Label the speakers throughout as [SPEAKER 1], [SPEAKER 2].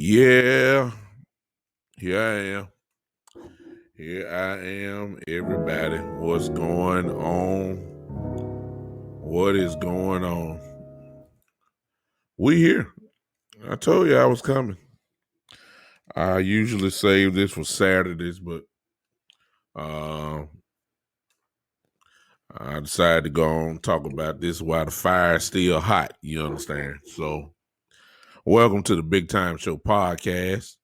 [SPEAKER 1] Yeah, here I am. Here I am, everybody. What's going on? What is going on? We here. I told you I was coming. I usually save this for Saturdays, but uh, I decided to go on and talk about this while the fire's still hot. You understand? So, welcome to the Big Time Show podcast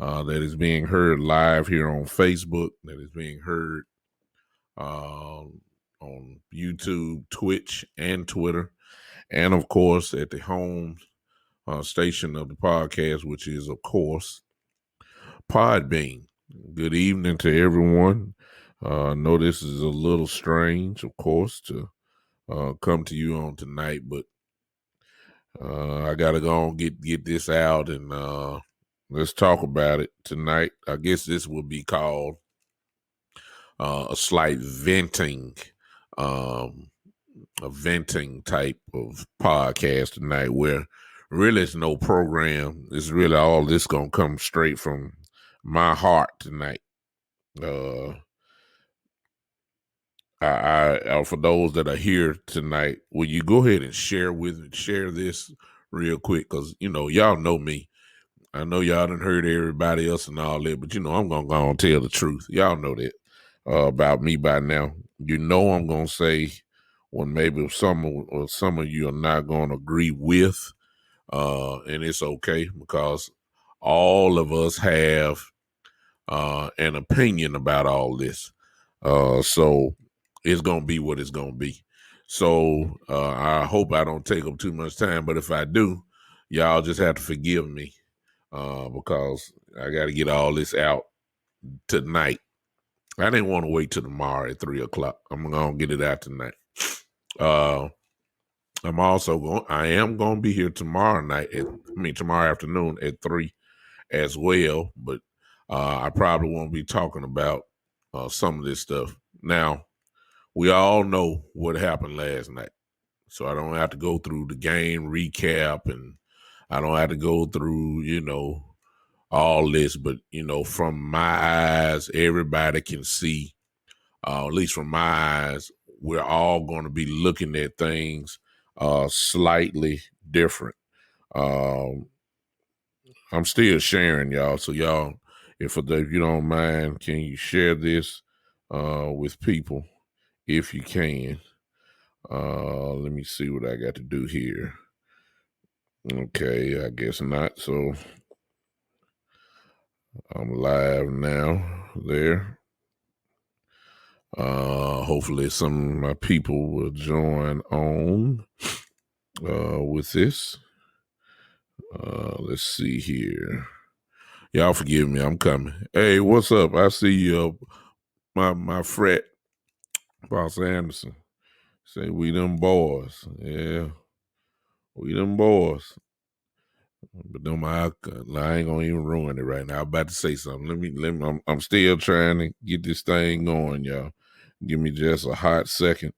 [SPEAKER 1] that is being heard live here on Facebook, that is being heard on YouTube, Twitch, and Twitter, and of course at the home station of the podcast, which is of course Podbean. Good evening to everyone. I know this is a little strange, of course, to come to you on tonight, but I gotta go and get this out and let's talk about it tonight. I guess this will be called a slight venting, um, a venting type of podcast tonight, where really it's no program. It's really all this gonna come straight from my heart tonight. For those that are here tonight, will you go ahead and share this real quick? Because y'all know me. I know y'all done heard everybody else and all that, but I'm gonna go and tell the truth. Y'all know that about me by now. I'm gonna say when maybe some of you are not gonna agree with, and it's okay because all of us have an opinion about all this. So it's gonna be what it's gonna be. So I hope I don't take up too much time, but if I do, y'all just have to forgive me because I got to get all this out tonight. I didn't want to wait till tomorrow at 3:00. I'm gonna get it out tonight. I am gonna be here tomorrow afternoon at 3 as well, but I probably won't be talking about some of this stuff. Now, we all know what happened last night, so I don't have to go through the game recap, and I don't have to go through, all this, but, from my eyes, everybody can see, at least from my eyes, we're all going to be looking at things slightly different. I'm still sharing, y'all. So y'all, if you don't mind, can you share this with people if you can? Let me see what I got to do here. Okay, I guess not. So I'm live now there. Hopefully some of my people will join on with this. Let's see here. Y'all forgive me, I'm coming. Hey, what's up? I see you, my frat, Boss Anderson. Say we them boys. Yeah, we them boys. But I ain't gonna even ruin it right now. I'm about to say something. Let me. I'm still trying to get this thing going, y'all. Give me just a hot second.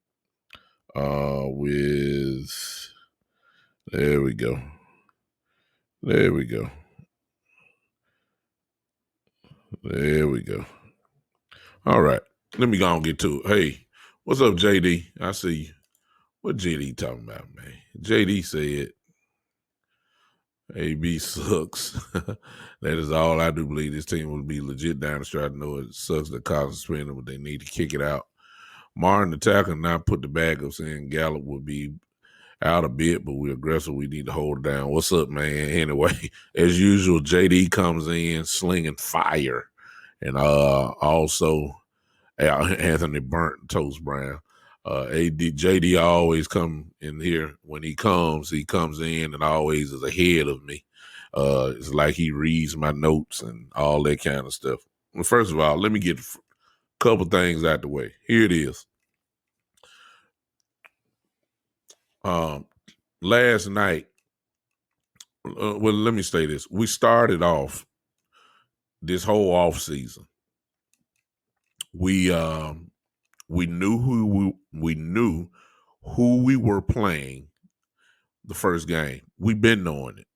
[SPEAKER 1] With there we go. There we go. There we go. All right. Let me go and get to it. Hey, what's up, JD? I see you. What JD talking about, man? JD said AB sucks. That is all I do believe. This team will be legit down the stretch. I know it sucks the cost of spending, but they need to kick it out. Martin, the tackle, not put the backups in. Gallup will be out a bit, but we're aggressive. We need to hold it down. What's up, man? Anyway, as usual, JD comes in slinging fire. And also Anthony Burnt Toast Brown. JD always come in here. When he comes in and always is ahead of me. It's like he reads my notes and all that kind of stuff. Well, first of all, let me get a couple things out the way. Here it is. Last night, well, let me say this. We started off this whole off season. We knew who we were playing the first game. We've been knowing it.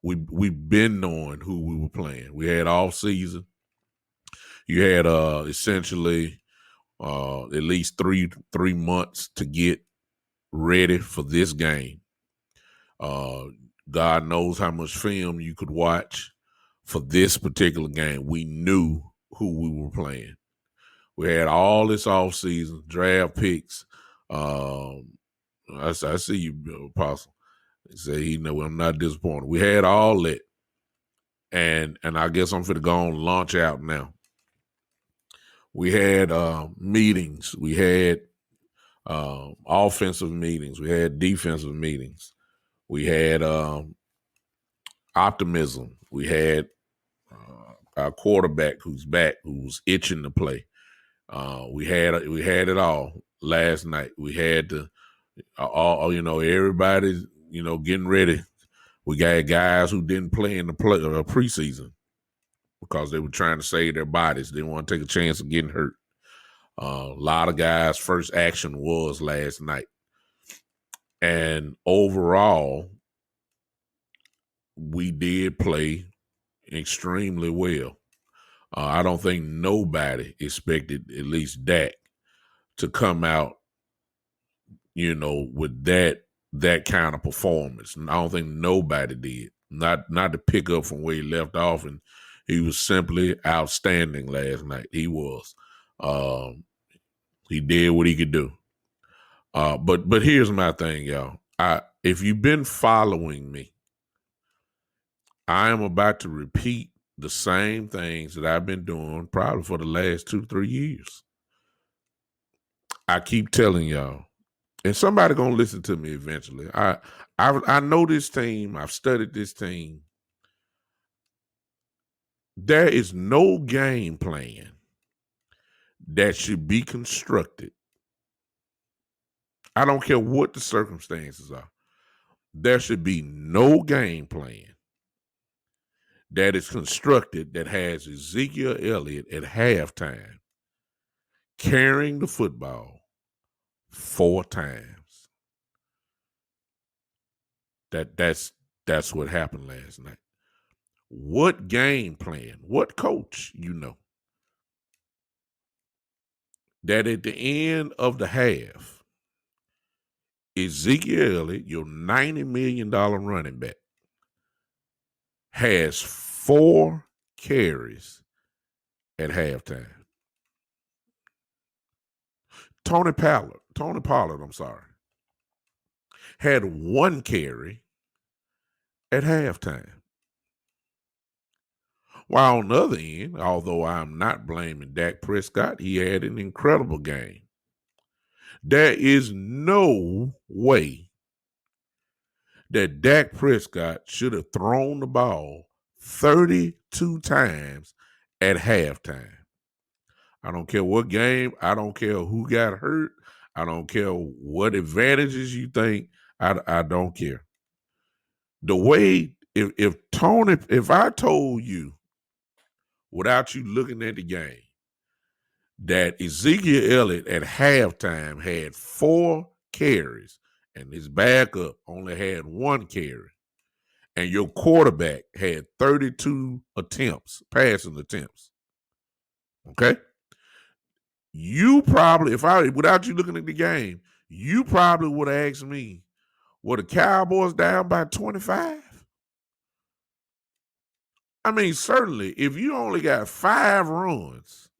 [SPEAKER 1] we've been knowing who we were playing. We had all season. You had essentially at least three months to get ready for this game. God knows how much film you could watch for this particular game. We knew who we were playing. We had all this offseason, draft picks. I see you, Apostle. He said, I'm not disappointed. We had all that. And I guess I'm finna go on and launch out now. We had meetings. We had offensive meetings. We had defensive meetings. We had optimism. We had our quarterback who's back, who's itching to play. We had it all last night. We had to everybody's getting ready. We got guys who didn't play in the preseason because they were trying to save their bodies. They didn't want to take a chance of getting hurt. A lot of guys' first action was last night. And overall, we did play extremely well. I don't think nobody expected, at least Dak, to come out, with that kind of performance. And I don't think nobody did. Not to pick up from where he left off, and he was simply outstanding last night. He was. He did what he could do. But here's my thing, y'all. If you've been following me, I am about to repeat the same things that I've been doing probably for the last 2-3 years. I keep telling y'all, and somebody gonna listen to me eventually. I know this team. I've studied this team. There is no game plan that should be constructed. I don't care what the circumstances are. There should be no game plan that is constructed that has Ezekiel Elliott at halftime carrying the football 4 times. That's what happened last night. What game plan? What coach that at the end of the half, Ezekiel Elliott, your $90 million running back, has 4 carries at halftime. Tony Pollard, had 1 carry at halftime. While on the other end, although I'm not blaming Dak Prescott, he had an incredible game. There is no way that Dak Prescott should have thrown the ball 32 times at halftime. I don't care what game. I don't care who got hurt. I don't care what advantages you think. I don't care. The way, if I told you without you looking at the game that Ezekiel Elliott at halftime had 4 carries and his backup only had 1 carry, and your quarterback had 32 passing attempts, okay? You probably, without you looking at the game, you probably would have asked me, were the Cowboys down by 25? I mean, certainly, if you only got 5 runs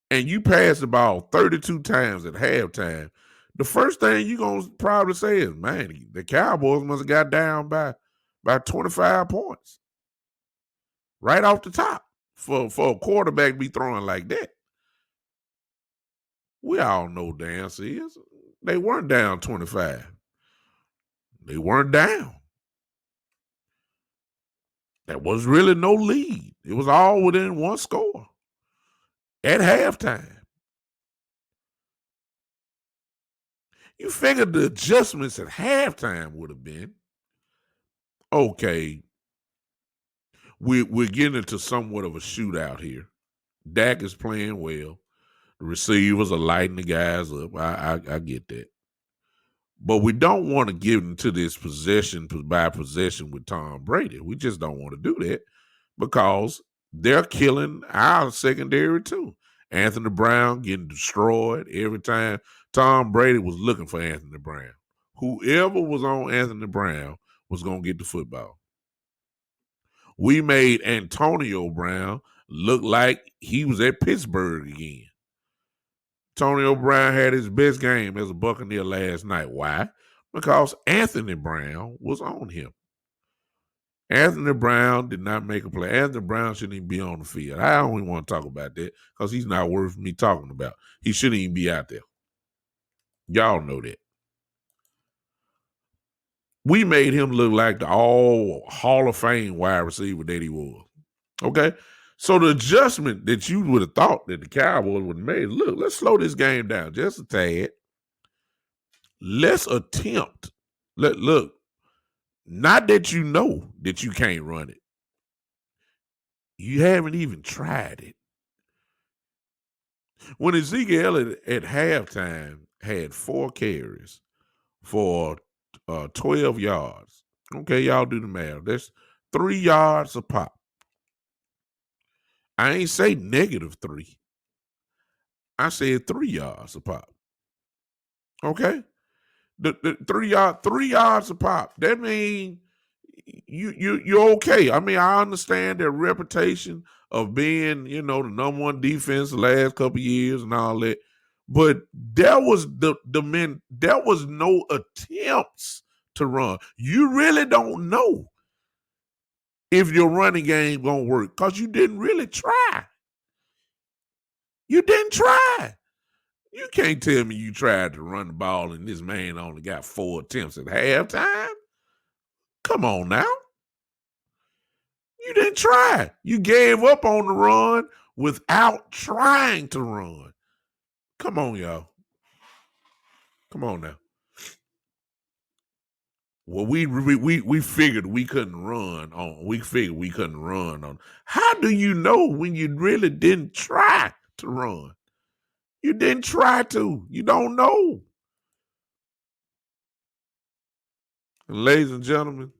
[SPEAKER 1] and you pass the ball 32 times at halftime, the first thing you're going to probably say is, man, the Cowboys must have got down by 25 points. Right off the top for a quarterback to be throwing like that. We all know the answer is they weren't down 25. They weren't down. There was really no lead. It was all within 1 score at halftime. You figured the adjustments at halftime would have been, okay, we're getting into somewhat of a shootout here. Dak is playing well. The receivers are lighting the guys up. I get that. But we don't want to get into this possession by possession with Tom Brady. We just don't want to do that because they're killing our secondary too. Anthony Brown getting destroyed every time. Tom Brady was looking for Anthony Brown. Whoever was on Anthony Brown was going to get the football. We made Antonio Brown look like he was at Pittsburgh again. Antonio Brown had his best game as a Buccaneer last night. Why? Because Anthony Brown was on him. Anthony Brown did not make a play. Anthony Brown shouldn't even be on the field. I don't even want to talk about that because he's not worth me talking about. He shouldn't even be out there. Y'all know that. We made him look like the all Hall of Fame wide receiver that he was. Okay? So the adjustment that you would have thought that the Cowboys would have made, look, let's slow this game down just a tad. Let's attempt. Look, not that you know that you can't run it. You haven't even tried it. When Ezekiel Elliott at halftime had 4 carries for 12 yards. Okay, y'all do the math. That's 3 yards a pop. I ain't say -3. I said 3 yards a pop. Okay? The 3 yards a pop. That means you're okay. I mean, I understand their reputation of being, the number one defense the last couple of years and all that. But there was there was no attempts to run. You really don't know if your running game gonna work because you didn't really try. You didn't try. You can't tell me you tried to run the ball and this man only got 4 attempts at halftime. Come on now. You didn't try. You gave up on the run without trying to run. Come on, y'all. Come on now. Well, we figured we couldn't run on. We figured we couldn't run on. How do you know when you really didn't try to run? You didn't try to. You don't know. And ladies and gentlemen,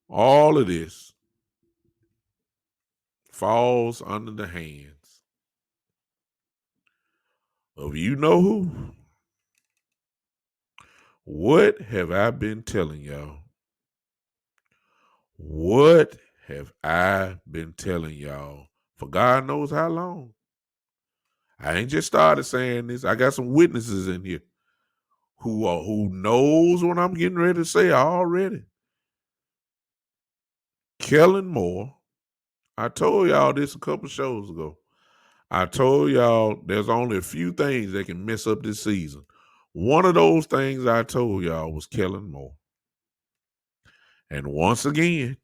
[SPEAKER 1] all of this falls under the hands of you know who. What have I been telling y'all? What have I been telling y'all for God knows how long? I ain't just started saying this. I got some witnesses in here who knows what I'm getting ready to say already. Kellen Moore, I told y'all this a couple shows ago. I told y'all there's only a few things that can mess up this season. One of those things I told y'all was Kellen Moore. And once again,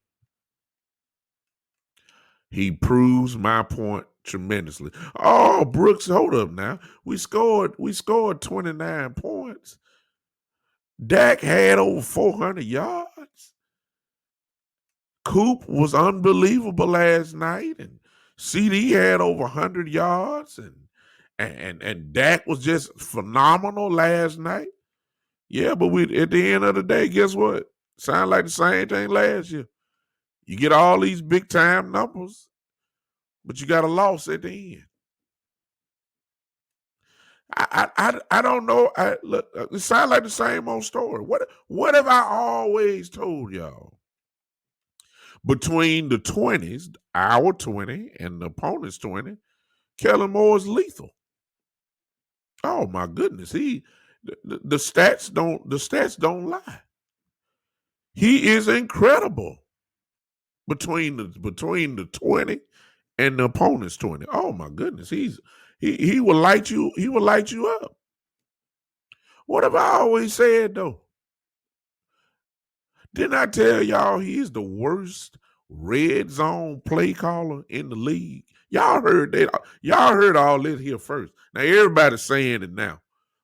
[SPEAKER 1] he proves my point tremendously. Oh, Brooks, hold up now. We scored 29 points. Dak had over 400 yards. Coop was unbelievable last night, and CD had over 100 yards, and Dak was just phenomenal last night. Yeah, but we at the end of the day, guess what? Sound like the same thing last year. You get all these big time numbers, but you got a loss at the end. I don't know. Look, it sounds like the same old story. What have I always told y'all? Between the 20s, our 20 and the opponent's 20, Kellen Moore is lethal. Oh my goodness. The stats don't lie. He is incredible between the 20 and the opponent's 20. Oh my goodness. He will light you up. What have I always said though? Didn't I tell y'all he's the worst red zone play caller in the league? Y'all heard that. Y'all heard all this here first. Now everybody's saying it now.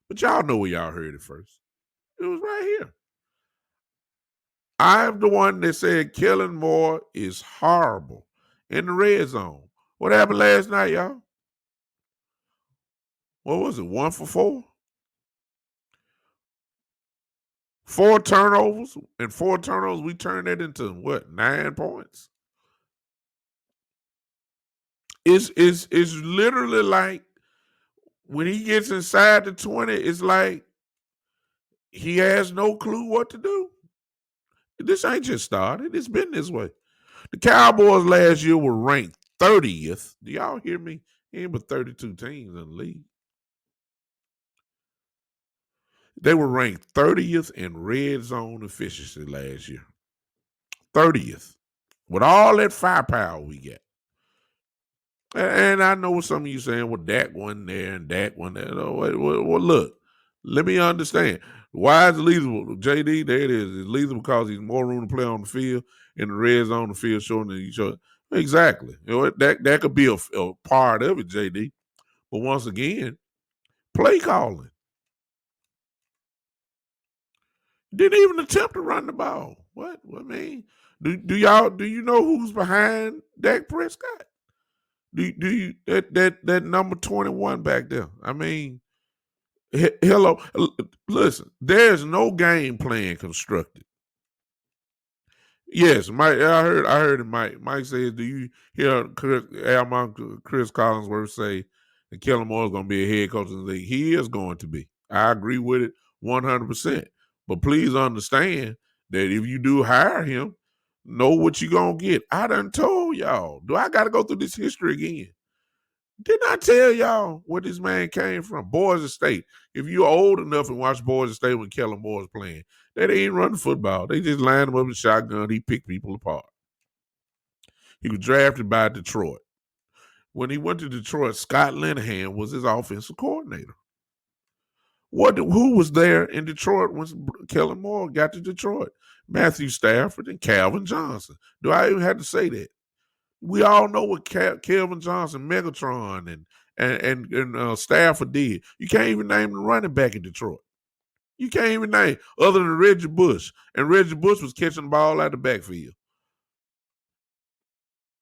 [SPEAKER 1] But y'all know where y'all heard it first. It was right here. I'm the one that said Kellen Moore is horrible in the red zone. What happened last night, y'all? What was it? 1 for 4? 4 turnovers, we turned that into what, 9 points? It's literally like when he gets inside the 20, it's like he has no clue what to do. This ain't just started. It's been this way. The Cowboys last year were ranked 30th. Do y'all hear me? Ain't but 32 teams in the league. They were ranked 30th in red zone efficiency last year. 30th. With all that firepower we get. And I know what some of you saying, well, Dak one there and Dak one there. Well, look, let me understand. Why is it lethal? JD, there it is. It's lethal because he's more room to play on the field in the red zone, the field shorter than each other. Exactly. That could be a part of it, JD. But once again, play calling. Didn't even attempt to run the ball. What? I mean, do you know who's behind Dak Prescott? Do you that number 21 back there? I mean, hello, listen. There's no game plan constructed. Yes, Mike. I heard it. Mike says, "Do you hear Chris Collinsworth say that Kellen Moore is going to be a head coach in the league? He is going to be. I agree with it 100%. But please understand that if you do hire him, know what you're going to get. I done told y'all. Do I got to go through this history again? Didn't I tell y'all where this man came from? Boise State. If you're old enough and watch Boise State when Kellen Moore's playing, they ain't running football. They just lined him up in shotgun. He picked people apart. He was drafted by Detroit. When he went to Detroit, Scott Linehan was his offensive coordinator. Who was there in Detroit when Kellen Moore got to Detroit? Matthew Stafford and Calvin Johnson. Do I even have to say that? We all know what Calvin Johnson, Megatron, and Stafford did. You can't even name the running back in Detroit. You can't even name other than Reggie Bush. And Reggie Bush was catching the ball out of the backfield.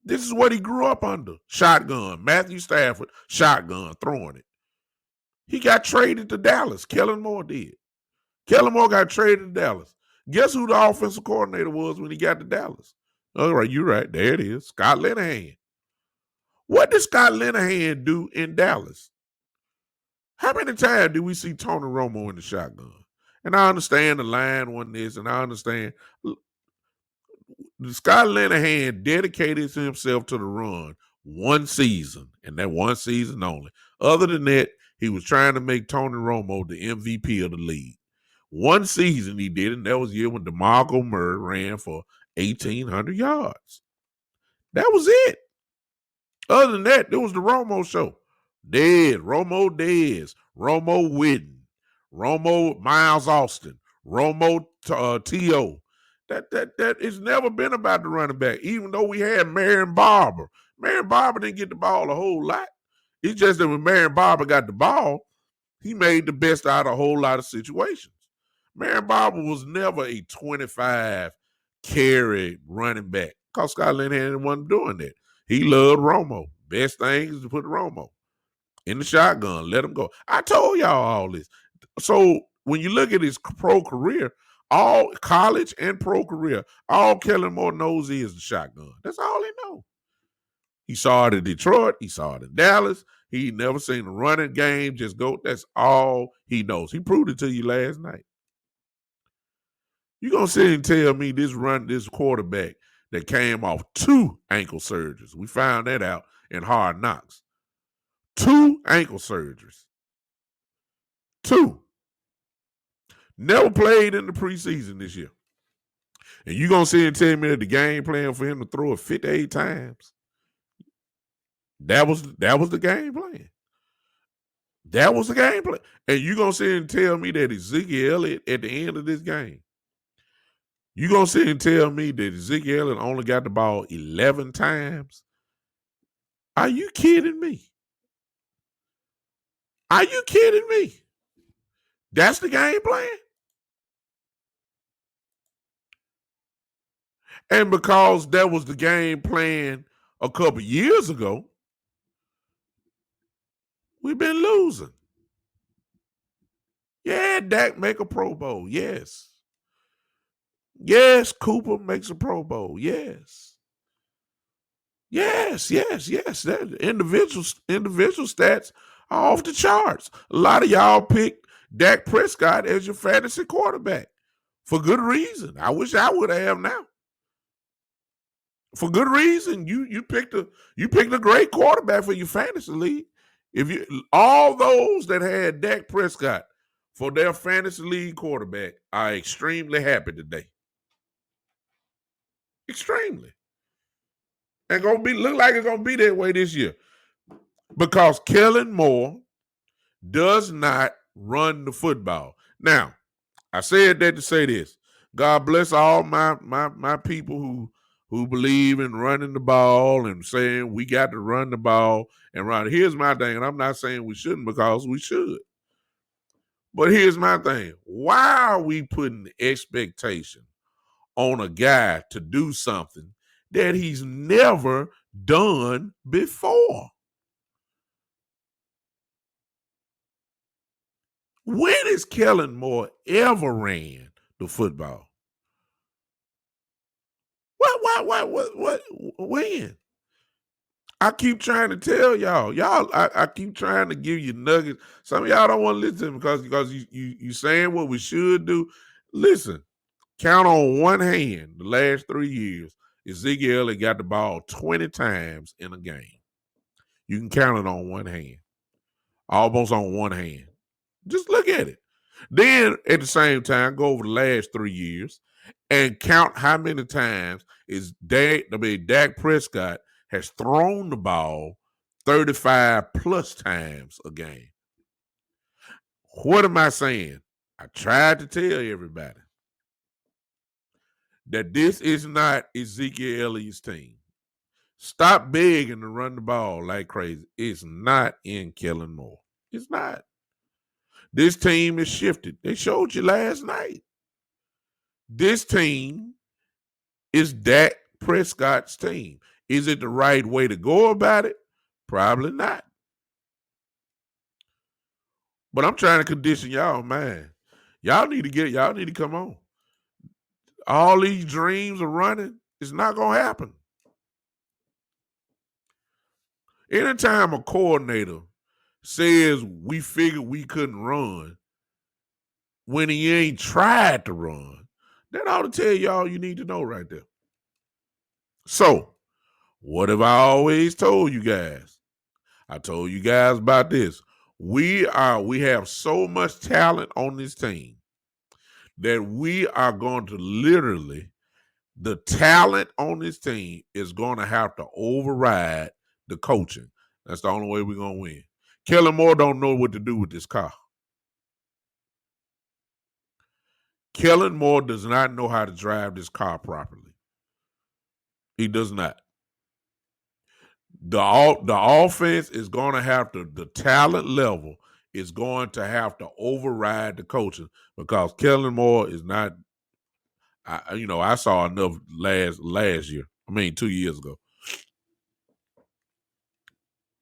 [SPEAKER 1] This is what he grew up under. Shotgun. Matthew Stafford, shotgun, throwing it. He got traded to Dallas. Kellen Moore did. Kellen Moore got traded to Dallas. Guess who the offensive coordinator was when he got to Dallas? All right, you're right. There it is. Scott Linehan. What did Scott Linehan do in Dallas? How many times do we see Tony Romo in the shotgun? And I understand the line on this, and I understand Scott Linehan dedicated himself to the run one season, and that one season only. Other than that, he was trying to make Tony Romo the MVP of the league. One season he did, and that was the year when DeMarco Murray ran for 1,800 yards. That was it. Other than that, there was the Romo show. Romo Dez, Romo Witten, Romo Miles Austin, Romo T.O. That it's never been about the running back, even though we had Marion Barber. Marion Barber didn't get the ball a whole lot. It's just that when Marion Barber got the ball, he made the best out of a whole lot of situations. Marion Barber was never a 25 carry running back because Scott Linehan wasn't doing that. He loved Romo. Best thing is to put Romo in the shotgun, let him go. I told y'all all this. So when you look at his pro career, all college and pro career, all Kellen Moore knows is the shotgun. That's all he knows. He saw it in Detroit. He saw it in Dallas. He never seen a running game just go. That's all he knows. He proved it to you last night. You gonna sit and tell me this quarterback that came off 2 ankle surgeries. We found that out in Hard Knocks. 2 ankle surgeries. 2. Never played in the preseason this year. And you gonna sit and tell me that the game plan for him to throw it 58 times? That was the game plan. That was the game plan. And you gonna sit and tell me that Ezekiel Elliott at the end of this game, you gonna sit and tell me that Ezekiel Elliott only got the ball 11 times? Are you kidding me? Are you kidding me? That's the game plan? And because that was the game plan a couple years ago, we've been losing. Yeah, Dak make a Pro Bowl. Yes. Yes, Cooper makes a Pro Bowl. Yes. Yes. That individual stats are off the charts. A lot of y'all picked Dak Prescott as your fantasy quarterback for good reason. I wish I would have now. For good reason. You picked a great quarterback for your fantasy league. If you all those that had Dak Prescott for their fantasy league quarterback are extremely happy today. Extremely. And gonna be look like it's gonna be that way this year. Because Kellen Moore does not run the football. Now, I said that to say this. God bless all my people who believe in running the ball and saying we got to run the ball and run. Here's my thing, and I'm not saying we shouldn't because we should. But here's my thing. Why are we putting expectation on a guy to do something that he's never done before? When has Kellen Moore ever ran the football? What, when? I keep trying to tell y'all. I keep trying to give you nuggets. Some of y'all don't want to listen because you saying what we should do. Listen, count on one hand the last 3 years, Ezekiel Elliott got the ball 20 times in a game. You can count it on one hand. Almost on one hand. Just look at it. Then at the same time, go over the last 3 years and count how many times Dak Prescott has thrown the ball 35 plus times a game. What am I saying? I tried to tell everybody that this is not Ezekiel Elliott's team. Stop begging to run the ball like crazy. It's not in Kellen Moore. It's not. This team is shifted. They showed you last night. This team is Dak Prescott's team. Is it the right way to go about it? Probably not. But I'm trying to condition y'all, man. Y'all need to come on. All these dreams of running, it's not gonna happen. Anytime a coordinator says we figured we couldn't run when he ain't tried to run, that ought to tell you all you need to know right there. So, what have I always told you guys? I told you guys about this. We have so much talent on this team that we are going to literally, the talent on this team is going to have to override the coaching. That's the only way we're going to win. Kellen Moore don't know what to do with this car. Kellen Moore does not know how to drive this car properly. He does not. The offense is going to have to, the talent level is going to have to override the coaching because Kellen Moore is not. I saw enough last year. 2 years ago.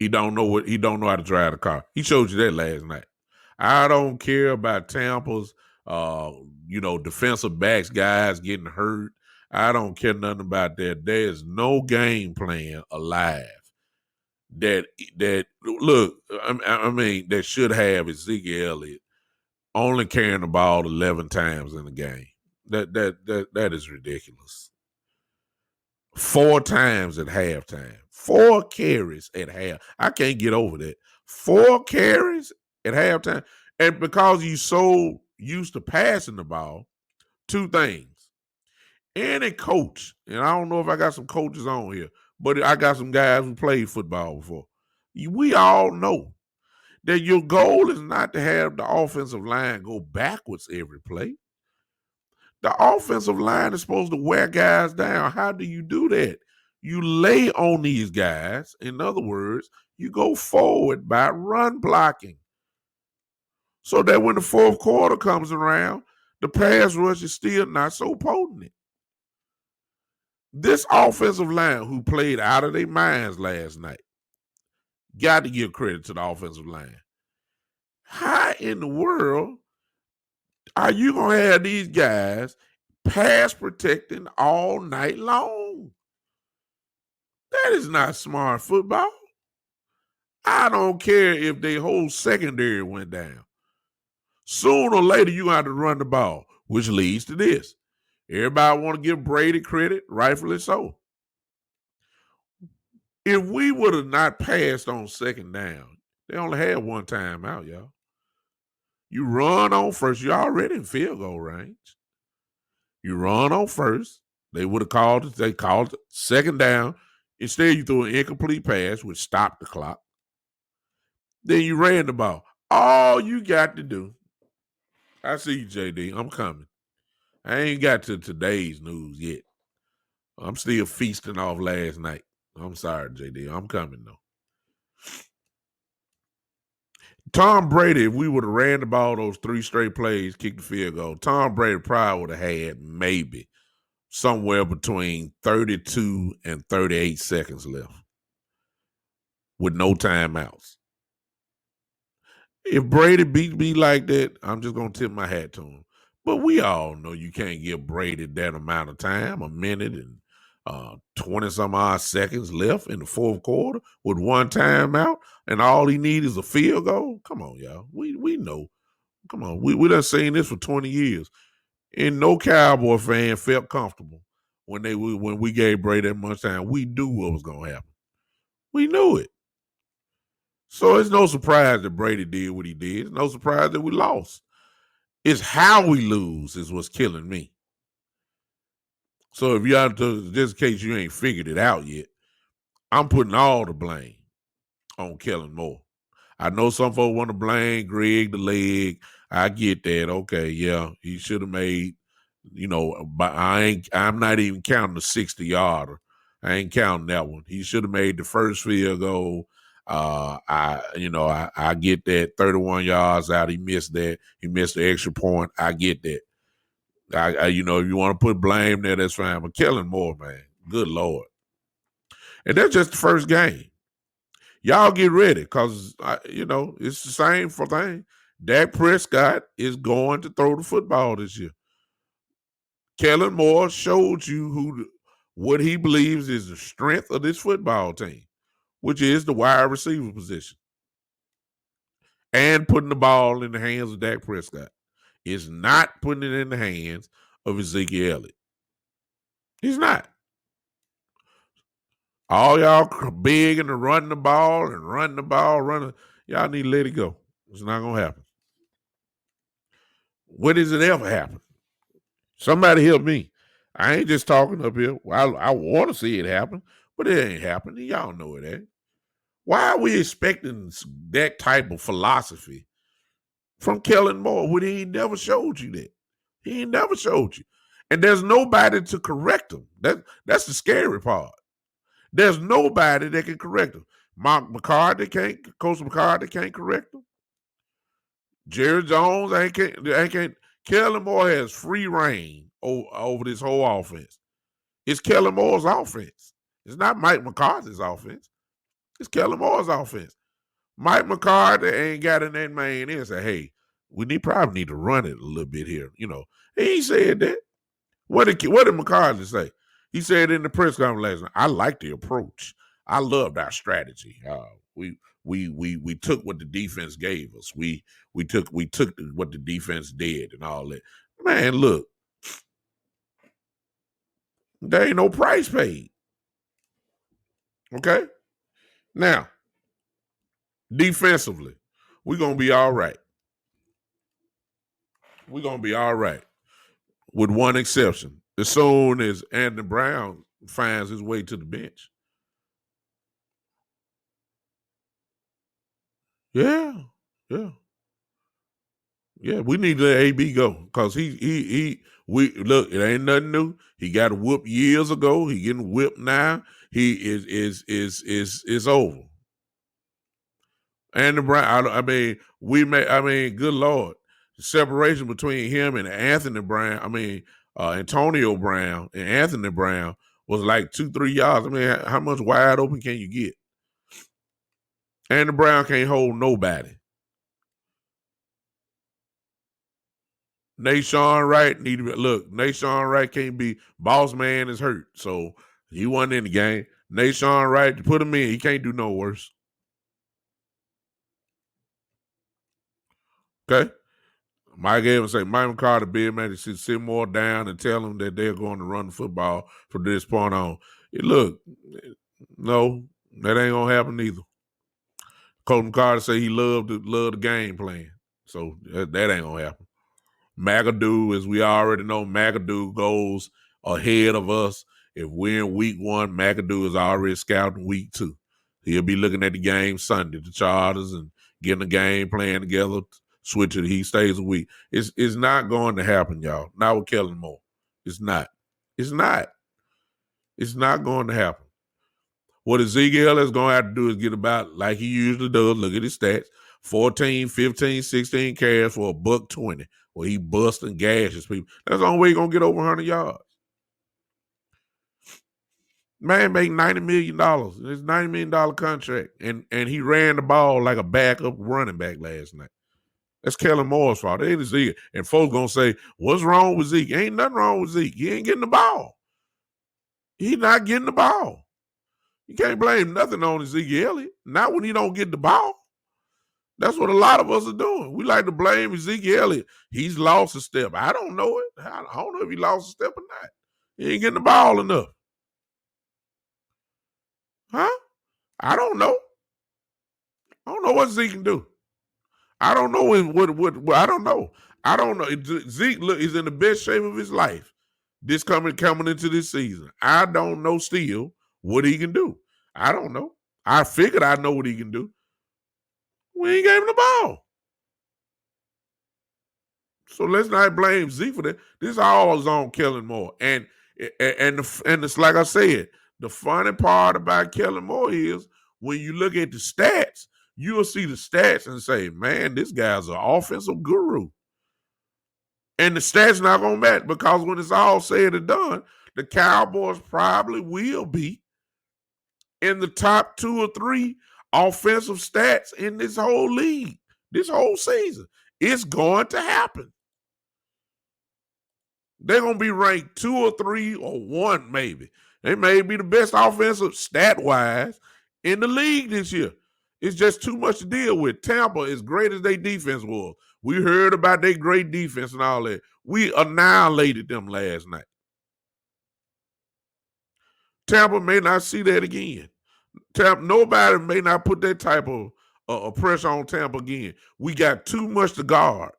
[SPEAKER 1] He don't know how to drive the car. He showed you that last night. I don't care about Tampa's defensive backs guys getting hurt. I don't care nothing about that. There's no game plan alive that look, that should have Ezekiel Elliott only carrying the ball 11 times in the game. That is ridiculous. 4 times at halftime. 4 carries at half. I can't get over that. 4 carries at halftime. And because you so used to passing the ball, 2 things. Any coach, and I don't know if I got some coaches on here, but I got some guys who played football before. We all know that your goal is not to have the offensive line go backwards every play. The offensive line is supposed to wear guys down. How do you do that? You lay on these guys. In other words, you go forward by run blocking. So that when the fourth quarter comes around, the pass rush is still not so potent. This offensive line who played out of their minds last night, got to give credit to the offensive line. How in the world are you going to have these guys pass protecting all night long. That is not smart football. I don't care if their whole secondary went down. Sooner or later, you're going to have to run the ball, which leads to this. Everybody want to give Brady credit, rightfully so. If we would have not passed on second down, they only had one timeout, y'all. You run on first. You're already in field goal range. You run on first. They would have called it. They called it second down. Instead, you threw an incomplete pass, which stopped the clock. Then you ran the ball. All you got to do. I see you, JD. I'm coming. I ain't got to today's news yet. I'm still feasting off last night. I'm sorry, JD. I'm coming, though. Tom Brady, if we would have ran the ball those 3 straight plays, kicked the field goal, Tom Brady probably would have had maybe somewhere between 32 and 38 seconds left with no timeouts. If Brady beat me like that, I'm just going to tip my hat to him. But we all know you can't give Brady that amount of time, a minute and 20-some-odd seconds left in the fourth quarter with one timeout, and all he needs is a field goal. Come on, y'all. We know. Come on. We done seen this for 20 years. And no Cowboy fan felt comfortable when we gave Brady that much time. We knew what was going to happen. We knew it. So it's no surprise that Brady did what he did. It's no surprise that we lost. It's how we lose is what's killing me. So if y'all, just in case you ain't figured it out yet, I'm putting all the blame on Kellen Moore. I know some folks want to blame Greg the leg. I get that. Okay, yeah, he should have made, but I'm not even counting the 60-yarder. I ain't counting that one. He should have made the first field goal. I get that 31 yards out. He missed that. He missed the extra point. I get that. If you want to put blame there, that's fine. But Kellen Moore, man, good Lord. And that's just the first game. Y'all get ready because, it's the same thing. Dak Prescott is going to throw the football this year. Kellen Moore showed you what he believes is the strength of this football team, which is the wide receiver position. And putting the ball in the hands of Dak Prescott. Is not putting it in the hands of Ezekiel Elliott. He's not. All y'all big into running the ball, y'all need to let it go. It's not going to happen. When does it ever happen? Somebody help me. I ain't just talking up here. I want to see it happen, but it ain't happening. Y'all know it ain't. Why are we expecting that type of philosophy from Kellen Moore when he never showed you that? He ain't never showed you. And there's nobody to correct him. That's the scary part. There's nobody that can correct him. Coach McCarthy can't correct him. Jerry Jones can't. Kellen Moore has free reign over this whole offense. It's Kellen Moore's offense. It's not Mike McCarthy's offense. It's Kellen Moore's offense. Mike McCarthy ain't got in that man in and say, hey, probably need to run it a little bit here. He said that. What did McCarthy say? He said in the press conference last night, I like the approach. I loved our strategy. We took what the defense gave us. We took what the defense did and all that. Man, look, there ain't no price paid. Okay? Now, defensively, we're going to be all right. We're going to be all right with one exception. As soon as Anthony Brown finds his way to the bench. Yeah. Yeah, we need to let AB go because we look, it ain't nothing new. He got whooped years ago. He getting whipped now. He is over. And the Brown, good Lord, the separation between him and Antonio Brown and Anthony Brown was like 2-3 yards. I mean, how much wide open can you get? Anthony Brown can't hold nobody. Nashawn Wright need to be, look. Nashawn Wright can't be. Boss man is hurt, so he wasn't in the game. Nashawn Wright, put him in. He can't do no worse. Okay. Mike Evans say Mike McCarthy, big man, should sit more down and tell them that they're going to run the football from this point on. Look, no, that ain't gonna happen either. Coach McCarthy say he loved the game plan, so that ain't gonna happen. McAdoo, as we already know, McAdoo goes ahead of us. If we're in week 1, McAdoo is already scouting week 2. He'll be looking at the game Sunday, the Chargers, and getting the game plan together. Switch it. He stays a week. It's not going to happen, y'all. Not with Kellen Moore. It's not. It's not. It's not going to happen. What Ezekiel is going to have to do is get about, like he usually does, look at his stats, 14, 15, 16 carries for $120, where he busts and gashes people. That's the only way he's going to get over 100 yards. Man make $90 million. It's a $90 million contract. And he ran the ball like a backup running back last night. That's Kellen Moore's fault. It ain't Zeke. And folks going to say, what's wrong with Zeke? Ain't nothing wrong with Zeke. He ain't getting the ball. He's not getting the ball. You can't blame nothing on Ezekiel Elliott. Not when he don't get the ball. That's what a lot of us are doing. We like to blame Ezekiel Elliott. He's lost a step. I don't know it. I don't know if he lost a step or not. He ain't getting the ball enough. Huh? I don't know. I don't know what Zeke can do. I don't know what I don't know. I don't know. Zeke is in the best shape of his life. This coming into this season. I don't know still what he can do. I don't know. I figured I know what he can do. We ain't gave him the ball. So let's not blame Zeke for that. This all is on Kellen Moore. And it's like I said, the funny part about Kellen Moore is when you look at the stats, you'll see the stats and say, man, this guy's an offensive guru. And the stats not going to match because when it's all said and done, the Cowboys probably will be in the top 2 or 3 offensive stats in this whole league, this whole season. It's going to happen. They're going to be ranked 2 or 3 or 1 maybe. They may be the best offensive stat-wise in the league this year. It's just too much to deal with. Tampa, as great as their defense was, we heard about their great defense and all that. We annihilated them last night. Tampa may not see that again. Nobody may not put that type of pressure on Tampa again. We got too much to guard.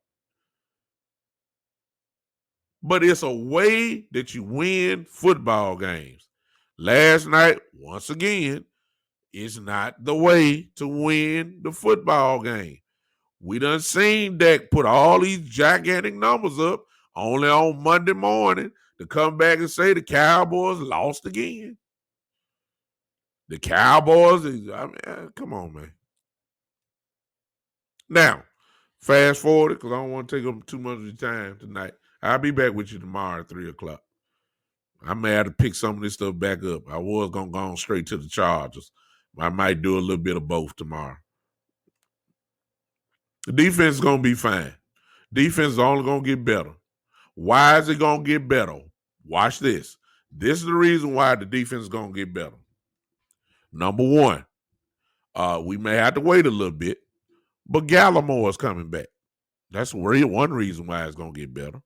[SPEAKER 1] But it's a way that you win football games. Last night, once again, it's not the way to win the football game. We done seen Dak put all these gigantic numbers up only on Monday morning to come back and say the Cowboys lost again. The Cowboys, come on, man. Now, fast forward because I don't want to take up too much of your time tonight. I'll be back with you tomorrow at 3 o'clock. I may have to pick some of this stuff back up. I was going to go on straight to the Chargers. I might do a little bit of both tomorrow. The defense is going to be fine. Defense is only going to get better. Why is it going to get better? Watch this. This is the reason why the defense is going to get better. Number one, we may have to wait a little bit, but Gallimore is coming back. That's one reason why it's going to get better.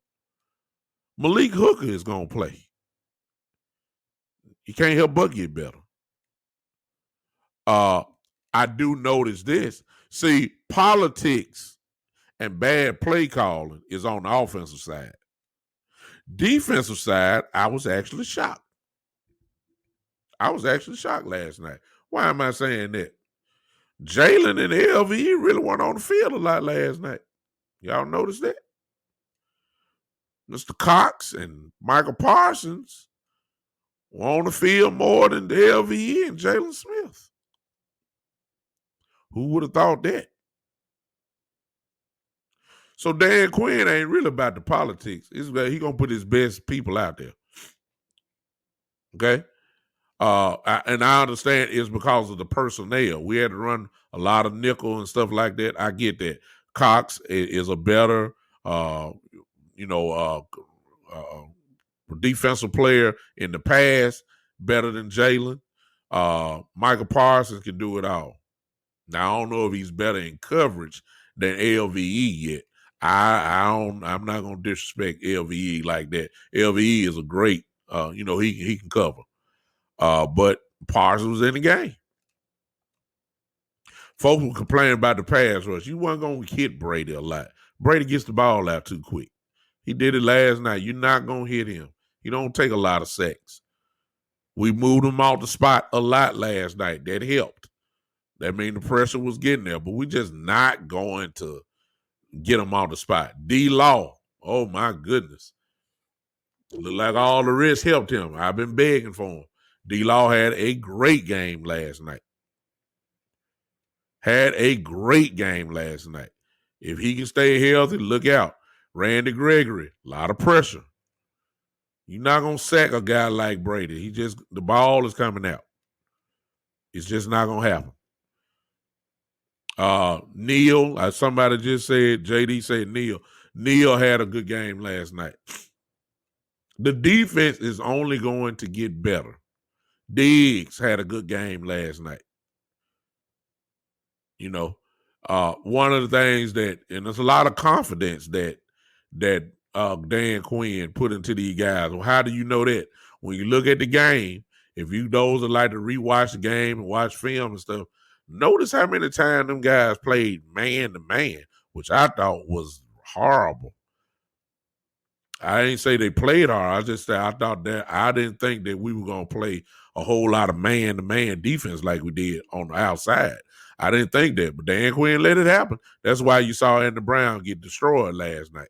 [SPEAKER 1] Malik Hooker is going to play. He can't help but get better. I do notice this. See, politics and bad play calling is on the offensive side. Defensive side, I was actually shocked. I was actually shocked last night. Why am I saying that? Jalen and LV really weren't on the field a lot last night. Y'all notice that? Mr. Cox and Michael Parsons were on the field more than the LVE and Jalen Smith. Who would have thought that? So Dan Quinn ain't really about the politics. He's going to put his best people out there. Okay? And I understand it's because of the personnel. We had to run a lot of nickel and stuff like that. I get that. Cox is a better defensive player in the past, better than Jalen. Michael Parsons can do it all. Now I don't know if he's better in coverage than LVE yet. I'm not gonna disrespect LVE like that. LVE is a great he can cover. But Parsons was in the game. Folks were complaining about the pass rush. You weren't gonna hit Brady a lot. Brady gets the ball out too quick. He did it last night. You're not gonna hit him. He don't take a lot of sacks. We moved him off the spot a lot last night. That helped. That means the pressure was getting there, but we just not going to get him off the spot. D-Law, oh my goodness. Look like all the rest helped him. I've been begging for him. D-Law had a great game last night. If he can stay healthy, look out. Randy Gregory, a lot of pressure. You're not going to sack a guy like Brady. The ball is coming out. It's just not going to happen. Neal, somebody just said, JD said Neal. Neal had a good game last night. The defense is only going to get better. Diggs had a good game last night. One of the things and there's a lot of confidence that Dan Quinn put into these guys. Well, how do you know that? When you look at the game, if you those that like to rewatch the game and watch film and stuff, notice how many times them guys played man to man, which I thought was horrible. I didn't say they played hard. I just said I didn't think that we were going to play a whole lot of man-to-man defense like we did on the outside. I didn't think that, but Dan Quinn let it happen. That's why you saw Andy Brown get destroyed last night.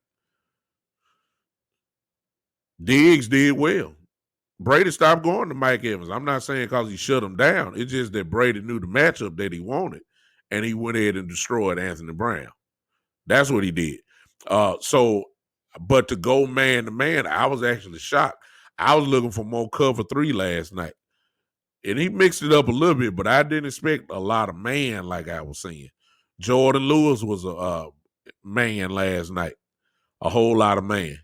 [SPEAKER 1] Diggs did well. Brady stopped going to Mike Evans. I'm not saying because he shut him down. It's just that Brady knew the matchup that he wanted, and he went ahead and destroyed Anthony Brown. That's what he did. But to go man-to-man, I was actually shocked. I was looking for more cover 3 last night. And he mixed it up a little bit, but I didn't expect a lot of man like I was saying. Jordan Lewis was a man last night. A whole lot of man.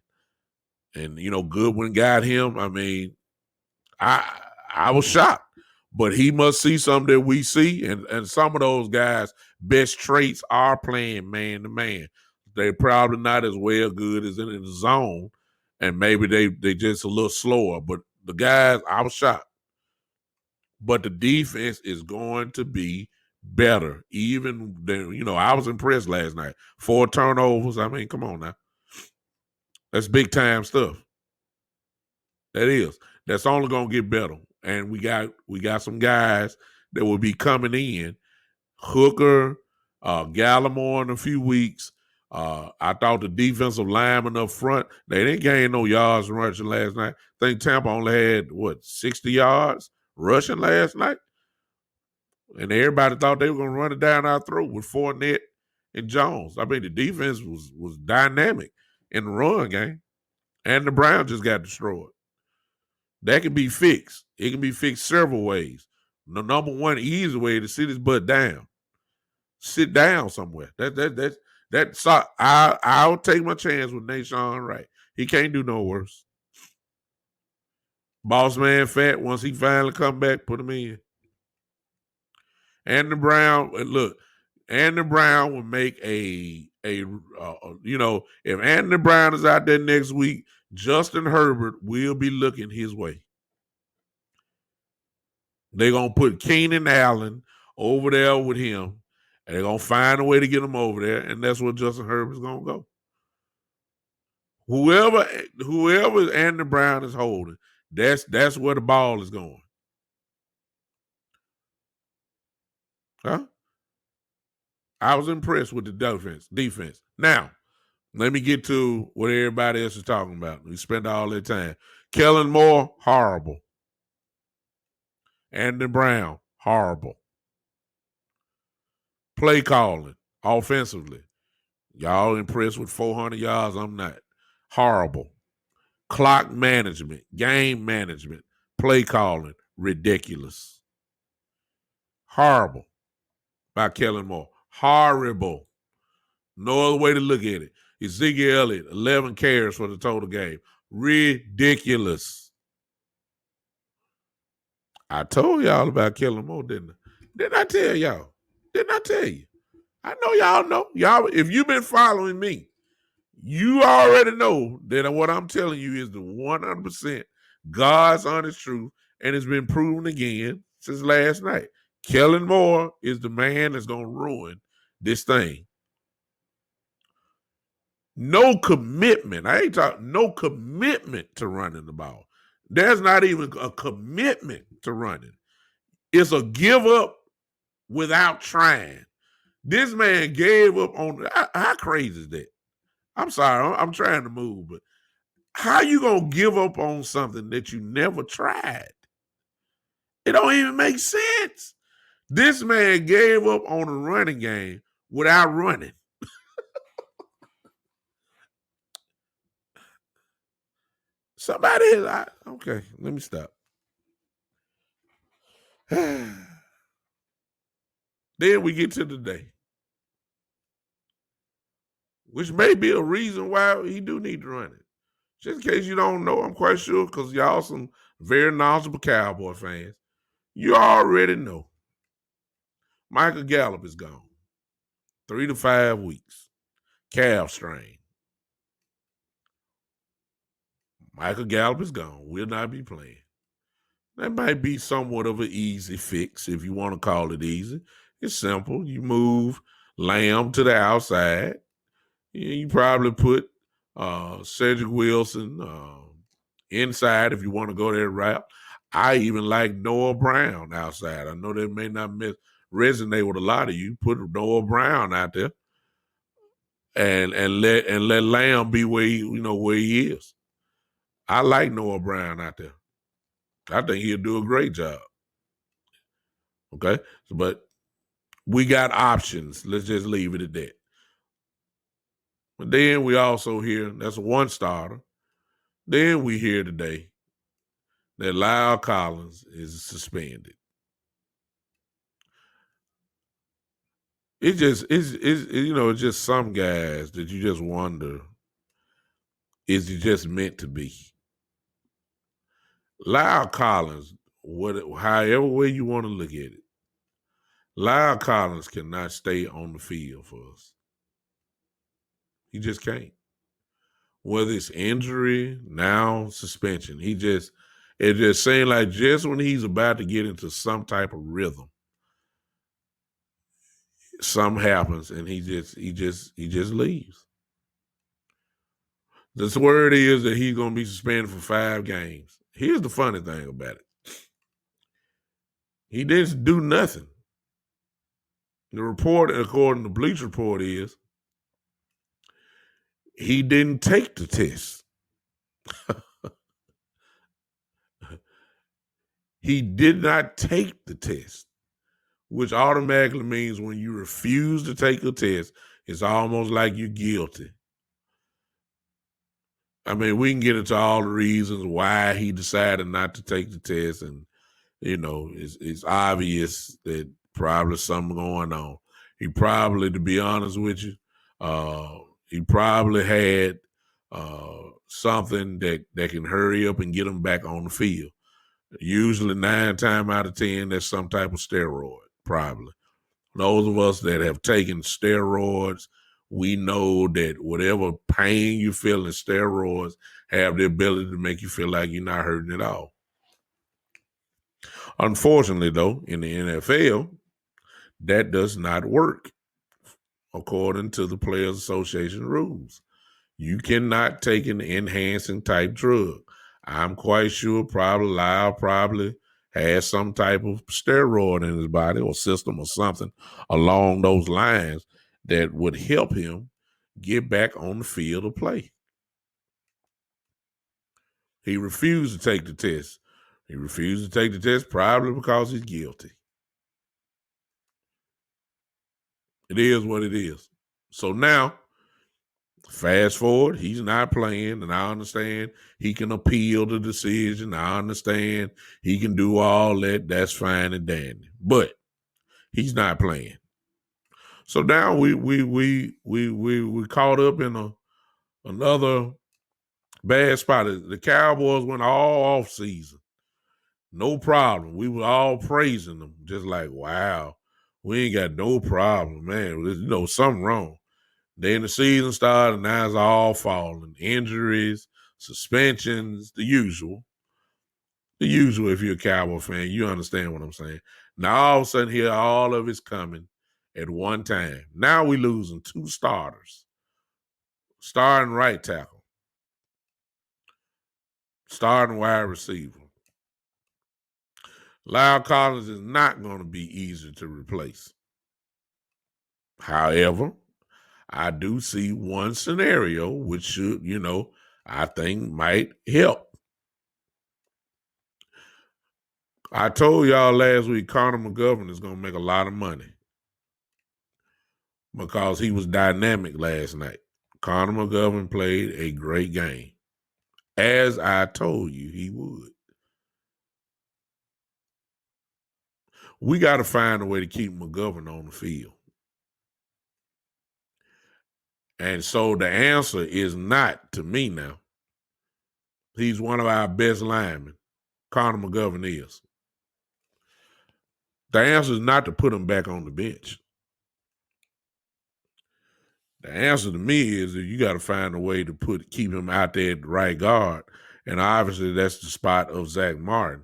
[SPEAKER 1] And, Goodwin got him. I mean, I was shocked. But he must see something that we see. And some of those guys' best traits are playing man-to-man. They're probably not as well good as in the zone. And maybe they just a little slower. But the guys, I was shocked. But the defense is going to be better. Even than, I was impressed last night. 4 turnovers. I mean, come on now. That's big time stuff. That is. That's only gonna get better. And we got some guys that will be coming in. Hooker, Gallimore in a few weeks. I thought the defensive linemen up front, they didn't gain no yards rushing last night. I think Tampa only had 60 yards rushing last night. And everybody thought they were going to run it down our throat with Fournette and Jones. I mean, the defense was dynamic in the run game. And the Browns just got destroyed. That can be fixed. It can be fixed several ways. The number one easy way to sit his butt down. Sit down somewhere. I'll take my chance with Nashawn Wright. He can't do no worse. Boss man fat, once he finally come back, put him in. Andy Brown, look, Andy Brown will make if Andy Brown is out there next week, Justin Herbert will be looking his way. They're going to put Keenan Allen over there with him, and they're going to find a way to get him over there, and that's where Justin Herbert's going to go. Whoever Andy Brown is holding, that's where the ball is going. Huh? I was impressed with the defense. Now, let me get to what everybody else is talking about. We spend all that time. Kellen Moore, horrible. Andy Brown, horrible. Play calling, offensively. Y'all impressed with 400 yards? I'm not. Horrible. Clock management, game management, play calling, ridiculous. Horrible by Kellen Moore. Horrible. No other way to look at it. Ezekiel Elliott, 11 carries for the total game. Ridiculous. I told y'all about Kellen Moore, didn't I? Didn't I tell y'all? Didn't I tell you? I know y'all know. Y'all, if you've been following me, you already know that what I'm telling you is the 100% God's honest truth, and it's been proven again since last night. Kellen Moore is the man that's going to ruin this thing. No commitment. I ain't talking no commitment to running the ball. There's not even a commitment to running. It's a give up without trying. This man gave up on how crazy is that? I'm sorry, I'm trying to move, but how you gonna give up on something that you never tried? It don't even make sense. This man gave up on a running game without running. Somebody is okay. Let me stop. Then we get to the day, which may be a reason why he do need to run it. Just in case you don't know, I'm quite sure because y'all some very knowledgeable Cowboy fans. You already know. Michael Gallup is gone. 3 to 5 weeks. Calf strain. Michael Gallup is gone. Will not be playing. That might be somewhat of an easy fix if you want to call it easy. It's simple. You move Lamb to the outside. You probably put Cedric Wilson inside if you want to go that route. I even like Noah Brown outside. I know that may not resonate with a lot of you. Put Noah Brown out there and let Lamb be where he is. I like Noah Brown out there. I think he'll do a great job. Okay, but we got options. Let's just leave it at that. But then we also hear that's one starter. Then we hear today that Lyle Collins is suspended. It's just some guys that you just wonder, is it just meant to be? Lyle Collins, however way you want to look at it, Lyle Collins cannot stay on the field for us. He just can't. Whether it's injury, now suspension, it just seems like just when he's about to get into some type of rhythm, something happens and he just leaves. The word is that he's going to be suspended for 5 games. Here's the funny thing about it. He didn't do nothing. The report, according to Bleacher Report, is he didn't take the test. He did not take the test, which automatically means when you refuse to take a test, it's almost like you're guilty. I mean, we can get into all the reasons why he decided not to take the test, and it's obvious that probably something going on. He probably, to be honest with you, he probably had something that can hurry up and get him back on the field. Usually 9 times out of 10, that's some type of steroid, probably. Those of us that have taken steroids, we know that whatever pain you feel in steroids have the ability to make you feel like you're not hurting at all. Unfortunately, though, in the NFL, that does not work according to the Players Association rules. You cannot take an enhancing type drug. I'm quite sure Lyle probably has some type of steroid in his body or system or something along those lines that would help him get back on the field of play. He refused to take the test. He refused to take the test probably because he's guilty. It is what it is. So now, fast forward, he's not playing, and I understand he can appeal the decision. I understand he can do all that. That's fine and dandy. But he's not playing. So now we caught up in Another bad spot is the Cowboys went all off season. No problem. We were all praising them. Just like, wow, we ain't got no problem, man. Something wrong. Then the season started, and now it's all falling. Injuries, suspensions, the usual. The usual, if you're a Cowboy fan, you understand what I'm saying. Now all of a sudden here, all of it's coming at one time. Now we losing two starters. Starting right tackle. Starting wide receiver. Lyle Collins is not going to be easy to replace. However, I do see one scenario which should, I think might help. I told y'all last week Connor McGovern is going to make a lot of money because he was dynamic last night. Connor McGovern played a great game, as I told you he would. We got to find a way to keep McGovern on the field. And so the answer is not, to me now, he's one of our best linemen. Connor McGovern is. The answer is not to put him back on the bench. The answer to me is that you got to find a way to keep him out there at the right guard. And obviously that's the spot of Zach Martin.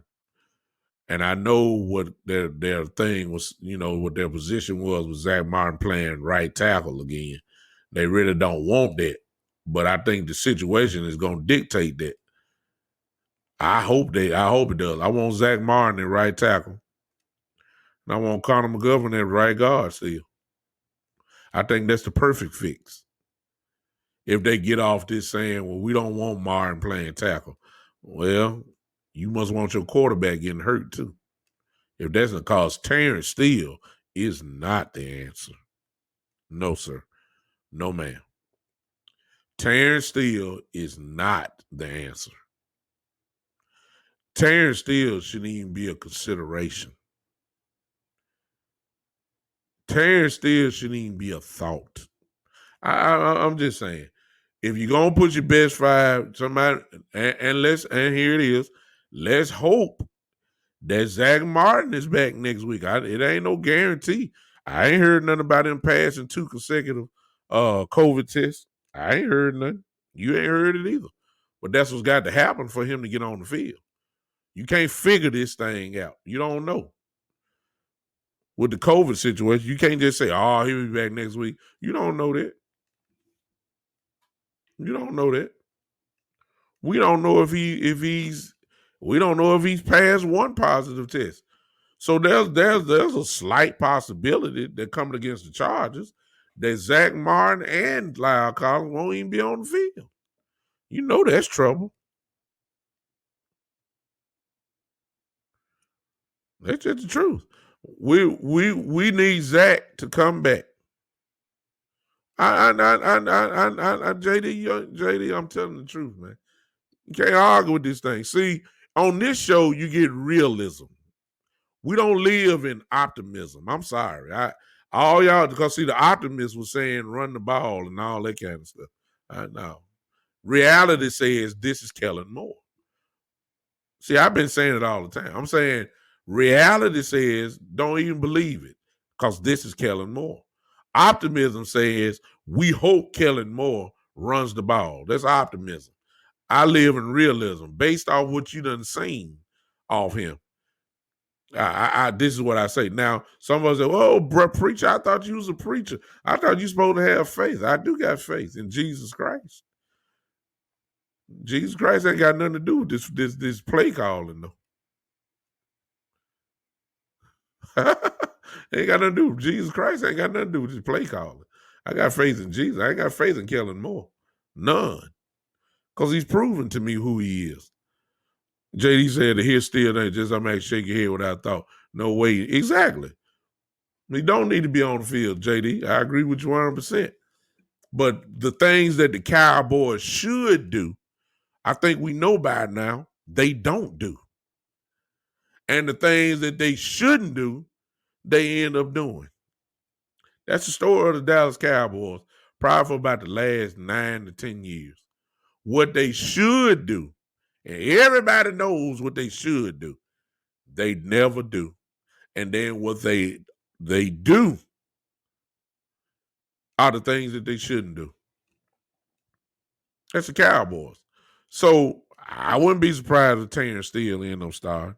[SPEAKER 1] And I know what their thing was, what their position was with Zach Martin playing right tackle again. They really don't want that. But I think the situation is going to dictate that. I hope it does. I want Zach Martin at right tackle. And I want Connor McGovern at right guard still. I think that's the perfect fix. If they get off this saying, well, we don't want Martin playing tackle. Well, you must want your quarterback getting hurt too. If that's the cause, Terrence Steele is not the answer. No, sir. No, ma'am. Terrence Steele is not the answer. Terrence Steele shouldn't even be a consideration. Terrence Steele shouldn't even be a thought. I'm just saying, if you're gonna put your best five, somebody, and here it is, let's hope that Zach Martin is back next week. It ain't no guarantee. I ain't heard nothing about him passing 2 consecutive COVID tests. I ain't heard nothing. You ain't heard it either. But that's what's got to happen for him to get on the field. You can't figure this thing out. You don't know. With the COVID situation, you can't just say, oh, he'll be back next week. You don't know that. You don't know that. We don't know if he's passed one positive test. So there's a slight possibility that coming against the Chargers that Zach Martin and Lyle Collins won't even be on the field. You know that's trouble. That's just the truth. We need Zach to come back. JD, I'm telling the truth, man. You can't argue with this thing. See, on this show, you get realism. We don't live in optimism. I'm sorry. All y'all, because see, the optimist was saying run the ball and all that kind of stuff. I know. Reality says this is Kellen Moore. See, I've been saying it all the time. I'm saying reality says don't even believe it because this is Kellen Moore. Optimism says we hope Kellen Moore runs the ball. That's optimism. I live in realism based off what you done seen off him. This is what I say. Now, some of us say, oh, preacher, I thought you was a preacher. I thought you supposed to have faith. I do got faith in Jesus Christ. Jesus Christ ain't got nothing to do with this play calling, though. Ain't got nothing to do. Jesus Christ ain't got nothing to do with this play calling. I got faith in Jesus. I ain't got faith in Kellen Moore. None. Because he's proven to me who he is. JD said that he's still there. Just I'm actually shake your head without thought. No way. Exactly. He don't need to be on the field, JD. I agree with you 100%. But the things that the Cowboys should do, I think we know by now, they don't do. And the things that they shouldn't do, they end up doing. That's the story of the Dallas Cowboys probably for about the last 9 to 10 years. What they should do, and everybody knows what they should do, they never do. And then what they do are the things that they shouldn't do. That's the Cowboys. So I wouldn't be surprised if Terrence Steele end up starting.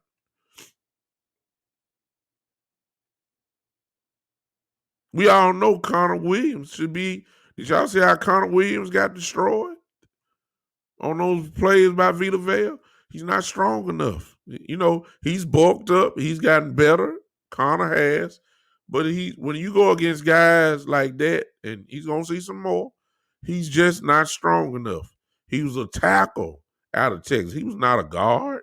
[SPEAKER 1] We all know Connor Williams should be. Did y'all see how Connor Williams got destroyed on those plays by Vita Vea? He's not strong enough. He's bulked up. He's gotten better. Connor has. But when you go against guys like that, and he's going to see some more, he's just not strong enough. He was a tackle out of Texas. He was not a guard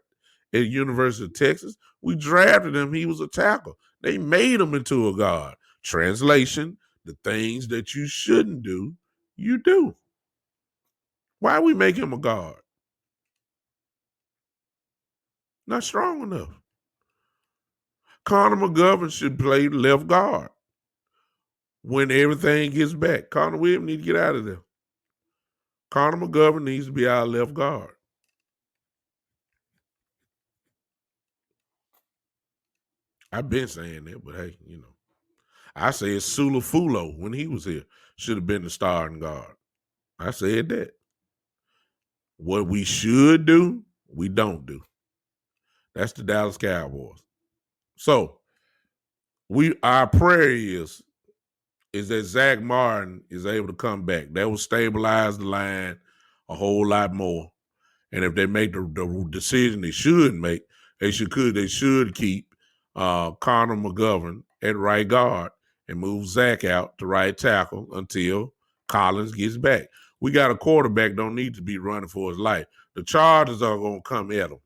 [SPEAKER 1] at University of Texas. We drafted him. He was a tackle. They made him into a guard. Translation, the things that you shouldn't do, you do. Why we make him a guard? Not strong enough. Connor McGovern should play left guard when everything gets back. Connor Williams needs to get out of there. Connor McGovern needs to be our left guard. I've been saying that, but hey, I said Sula Fulo when he was here should have been the starting guard. I said that. What we should do, we don't do. That's the Dallas Cowboys. So our prayer is that Zach Martin is able to come back. That will stabilize the line a whole lot more. And if they make the decision they should make, they should keep Connor McGovern at right guard and move Zach out to right tackle until Collins gets back. We got a quarterback don't need to be running for his life. The Chargers are going to come at him.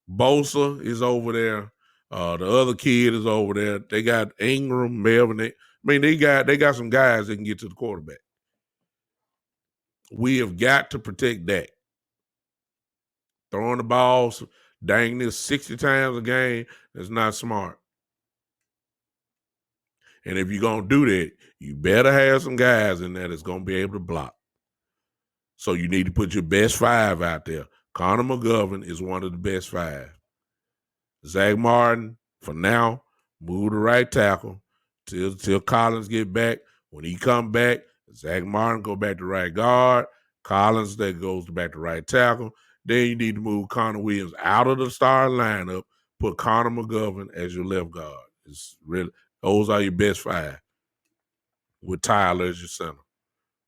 [SPEAKER 1] Bosa is over there. The other kid is over there. They got Ingram, Melvin. They got some guys that can get to the quarterback. We have got to protect that. Throwing the balls dang near 60 times a game is not smart. And if you're going to do that, you better have some guys in there that's going to be able to block. So you need to put your best 5 out there. Connor McGovern is one of the best 5. Zach Martin, for now, move to right tackle till Collins get back. When he come back, Zach Martin go back to right guard. Collins that goes back to right tackle. Then you need to move Connor Williams out of the starting lineup. Put Connor McGovern as your left guard. Those are your best 5. With Tyler as your center,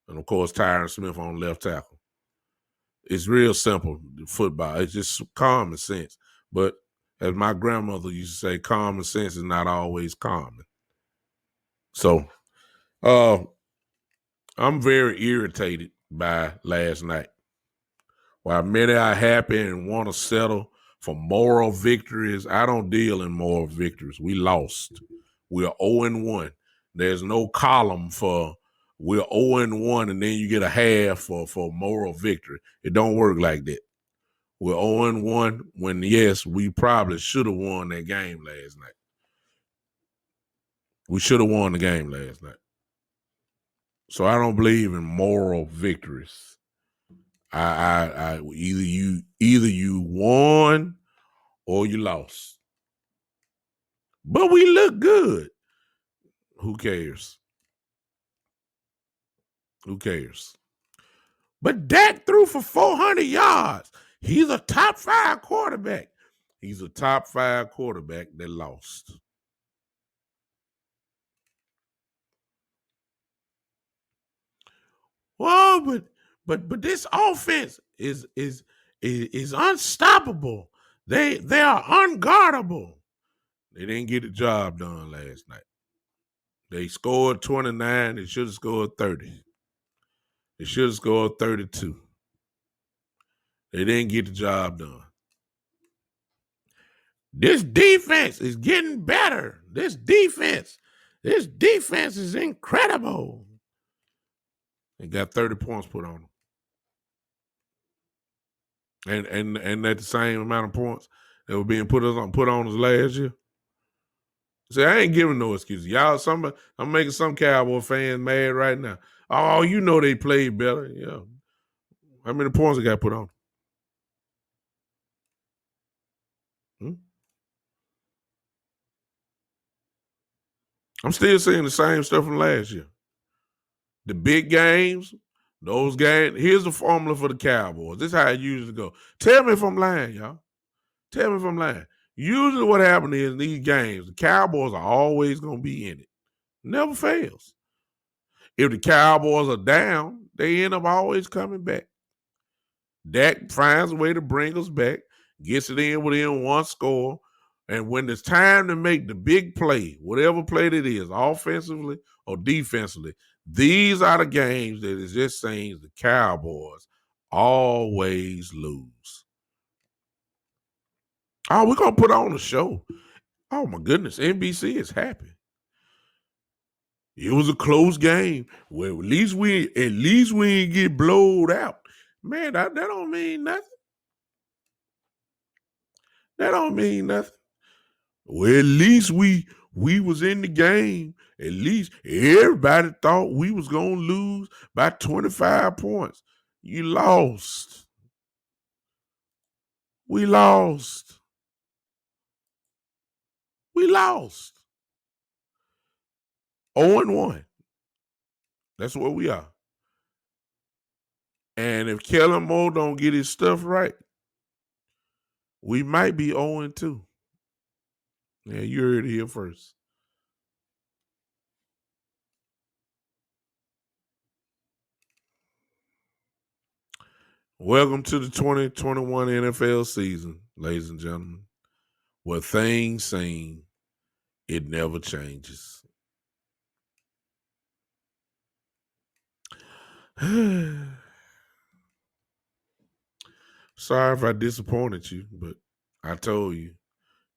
[SPEAKER 1] and of course Tyron Smith on left tackle. It's real simple football. It's just common sense. But as my grandmother used to say, common sense is not always common. So, I'm very irritated by last night. While many are happy and want to settle for moral victories, I don't deal in moral victories. We lost. We're 0-1. There's no column for we're 0-1 and then you get a half for moral victory. It don't work like that. We're 0-1 when, yes, we probably should have won that game last night. We should have won the game last night. So I don't believe in moral victories. I either you won or you lost. But we look good. Who cares? Who cares? But Dak threw for 400 yards. He's a top 5 quarterback. He's a top 5 quarterback that lost. Well, but this offense is unstoppable. They are unguardable. They didn't get the job done last night. They scored 29. They should have scored 30. They should have scored 32. They didn't get the job done. This defense is getting better. This defense is incredible. They got 30 points put on them. And at the same amount of points that were being put on us last year. See, I ain't giving no excuses. Y'all, somebody, I'm making some Cowboy fans mad right now. Oh, you know they played better. Yeah. How many points they got put on? Hmm? I'm still seeing the same stuff from last year. The big games, those games. Here's the formula for the Cowboys. This is how it usually go. Tell me if I'm lying, y'all. Tell me if I'm lying. Usually what happens is in these games, the Cowboys are always going to be in it. Never fails. If the Cowboys are down, they end up always coming back. Dak finds a way to bring us back, gets it in within one score. And when it's time to make the big play, whatever play it is, offensively or defensively, these are the games that is just saying the Cowboys always lose. Oh, we're going to put on a show. Oh, my goodness. NBC is happy. It was a close game. Well, at least we ain't get blowed out. Man, that don't mean nothing. That don't mean nothing. Well, at least we was in the game. At least everybody thought we was gonna lose by 25 points. You lost. We lost. We lost. 0-1. That's what we are. And if Kellen Moore don't get his stuff right, we might be 0-2. Yeah, you heard it here first. Welcome to the 2021 NFL season, ladies and gentlemen, where things seem it never changes. Sorry if I disappointed you, but I told you,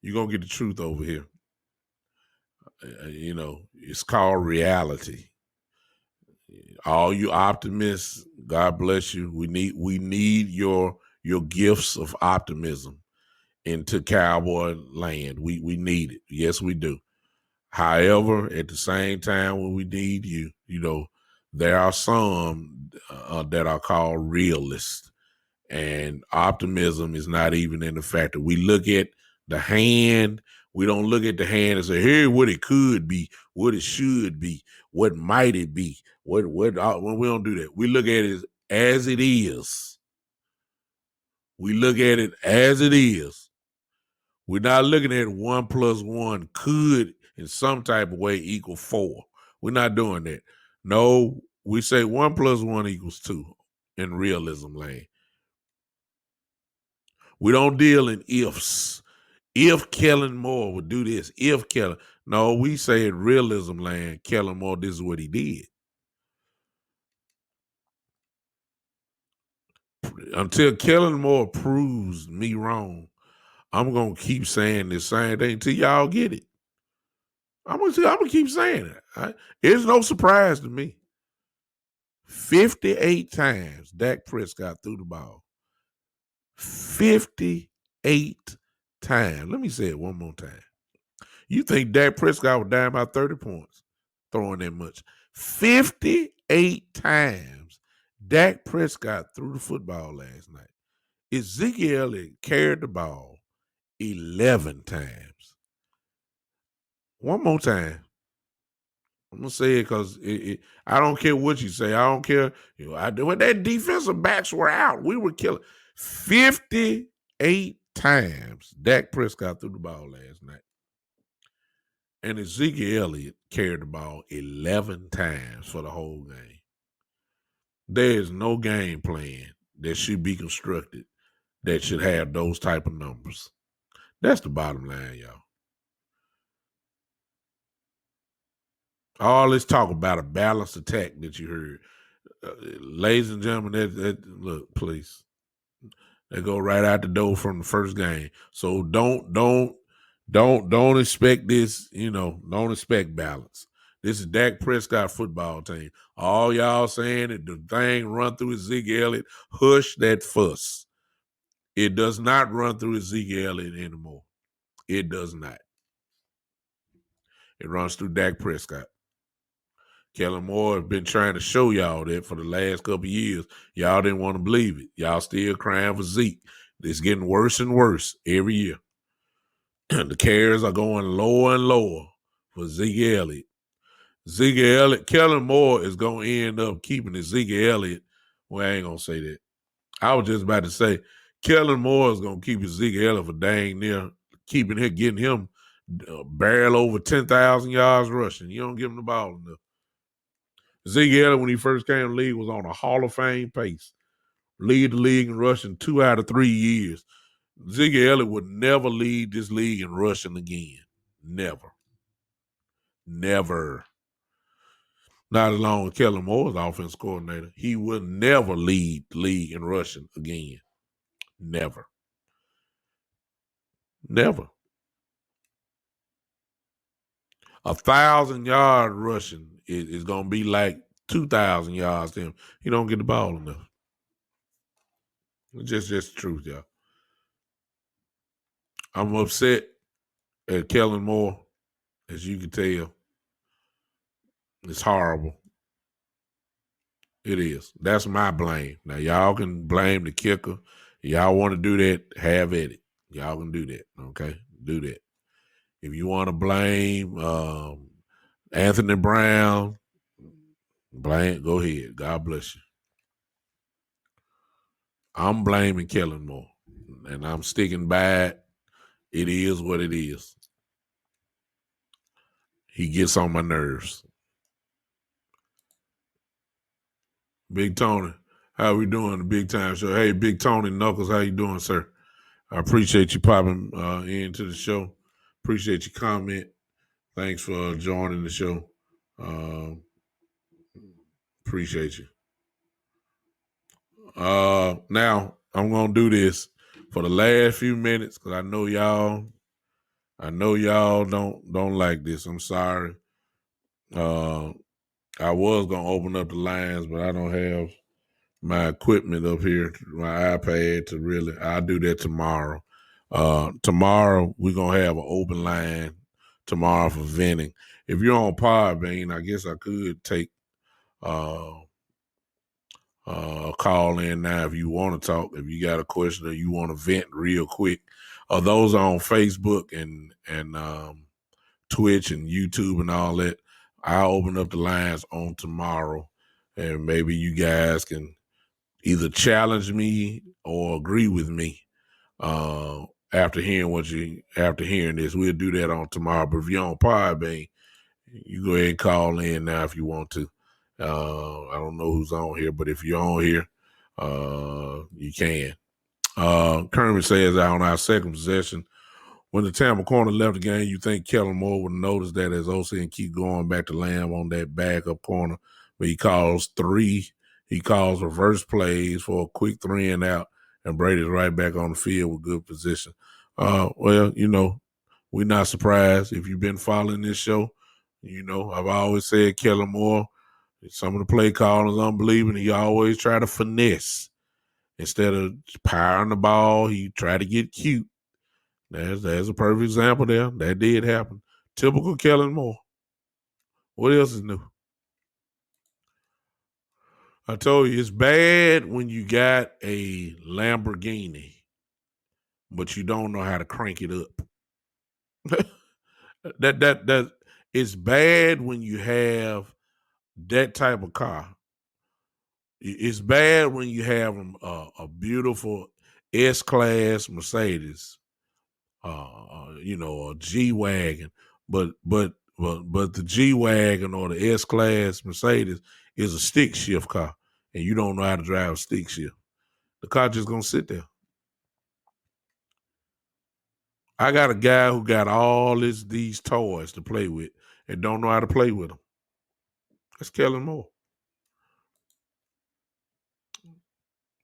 [SPEAKER 1] you're going to get the truth over here. It's called reality. All you optimists, God bless you. We need your gifts of optimism into Cowboy land. We need it. Yes, we do. However, at the same time, when we need you, there are some that are called realists. And optimism is not even in the factor. We look at the hand. We don't look at the hand and say, "Hey, what it could be, what it should be, what might it be." When we don't do that. We look at it as it is. We look at it as it is. We're not looking at 1 + 1 could in some type of way equal 4. We're not doing that. No, we say 1 + 1 = 2 in realism land. We don't deal in ifs. If Kellen Moore would do this, if Kellen. No, we say in realism land, Kellen Moore, this is what he did. Until Kellen Moore proves me wrong, I'm going to keep saying this same thing until y'all get it. I'm gonna keep saying it. It's no surprise to me. 58 times Dak Prescott threw the ball. 58 times. Let me say it one more time. You think Dak Prescott was down by 30 points throwing that much? 58 times Dak Prescott threw the football last night. Ezekiel Elliott carried the ball 11 times. One more time. I'm gonna say it because I don't care what you say. I don't care. When that defensive backs were out, we were killing. 58 times Dak Prescott threw the ball last night. And Ezekiel Elliott carried the ball 11 times for the whole game. There is no game plan that should be constructed that should have those type of numbers. That's the bottom line, y'all. All this talk about a balanced attack that you heard. Ladies and gentlemen, look, please. They go right out the door from the first game. So don't expect this, don't expect balance. This is Dak Prescott football team. All y'all saying that the thing run through Ezekiel Elliott, hush that fuss. It does not run through Ezekiel Elliott anymore. It does not. It runs through Dak Prescott. Kellen Moore has been trying to show y'all that for the last couple of years. Y'all didn't want to believe it. Y'all still crying for Zeke. It's getting worse and worse every year. The carries are going lower and lower for Zeke Elliott. Zeke Elliott, Kellen Moore is going to end up keeping it. Zeke Elliott, well, I ain't going to say that. I was just about to say, Kellen Moore is going to keep his Zeke Elliott for dang near keeping him, getting him barely over 10,000 yards rushing. You don't give him the ball enough. Zeke Elliott, when he first came to the league, was on a Hall of Fame pace. Lead the league in rushing 2 out of 3 years. Zeke Elliott would never lead this league in rushing again. Never. Never. Not alone with Kellen Moore's offense coordinator. He would never lead the league in rushing again. Never. Never. 1,000-yard rushing is going to be like 2,000 yards to him. He don't get the ball enough. It's just the truth, y'all. I'm upset at Kellen Moore, as you can tell. It's horrible. It is. That's my blame. Now, y'all can blame the kicker. Y'all want to do that, have at it. Y'all can do that, okay? Do that. If you want to blame Anthony Brown, go ahead. God bless you. I'm blaming Kellen Moore, and I'm sticking by it. It is what it is. He gets on my nerves. Big Tony, how we doing? The Big Time Show. Hey, Big Tony Knuckles, how you doing, sir? I appreciate you popping into the show. Appreciate your comment. Thanks for joining the show. Appreciate you. Now I'm gonna do this for the last few minutes because I know y'all don't like this. I'm sorry. I was gonna open up the lines, but I don't have my equipment up here, my iPad to really. I'll do that tomorrow. Tomorrow we're gonna have an open line tomorrow for venting. If you're on Podbean, I guess I could take call in now if you want to talk, if you got a question or you want to vent real quick. Those are on Facebook and Twitch and YouTube and all that. I'll open up the lines on tomorrow, and maybe you guys can either challenge me or agree with me after hearing this. We'll do that on tomorrow. But if you're on Podbean, you go ahead and call in now if you want to. I don't know who's on here, but if you're on here, you can. Kermit says on our second possession, when the Tampa corner left the game, you think Kellen Moore would notice that as OC and keep going back to Lamb on that backup corner, but he calls reverse plays for a quick 3 and out, and Brady's right back on the field with good position. Well, we're not surprised. If you've been following this show, I've always said Kellen Moore, some of the play callers unbelievable. He always try to finesse. Instead of powering the ball, he tried to get cute. There's a perfect example there. That did happen. Typical Kellen Moore. What else is new? I told you, it's bad when you got a Lamborghini, but you don't know how to crank it up. that it's bad when you have that type of car. It's bad when you have a beautiful S-Class Mercedes, a G-Wagon, but the G-Wagon or the S-Class Mercedes is a stick shift car, and you don't know how to drive a stick shift. The car just gonna sit there. I got a guy who got all these toys to play with and don't know how to play with them. That's Kellen Moore.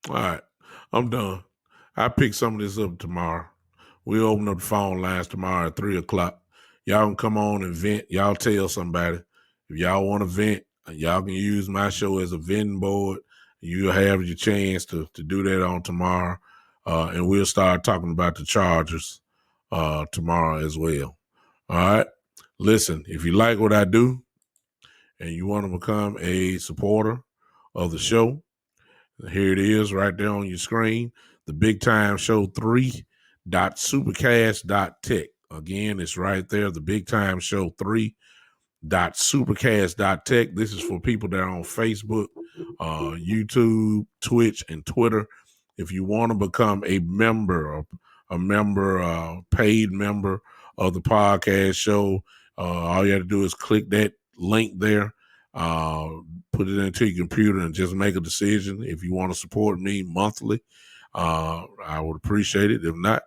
[SPEAKER 1] All right, I'm done. I pick some of this up tomorrow. We'll open up the phone lines tomorrow at 3:00. Y'all can come on and vent. Y'all tell somebody. If y'all want to vent, y'all can use my show as a venting board. You'll have your chance to do that on tomorrow. And we'll start talking about the Chargers tomorrow as well. All right. Listen, if you like what I do and you want to become a supporter of the show, here it is right there on your screen. The Big Time Show 3.supercast.tech. Again, it's right there. The Big Time Show 3.supercast.tech. This is for people that are on Facebook, YouTube, Twitch, and Twitter. If you want to become a member, paid member of the podcast show, all you have to do is click that link there, put it into your computer, and just make a decision. If you want to support me monthly, I would appreciate it. If not,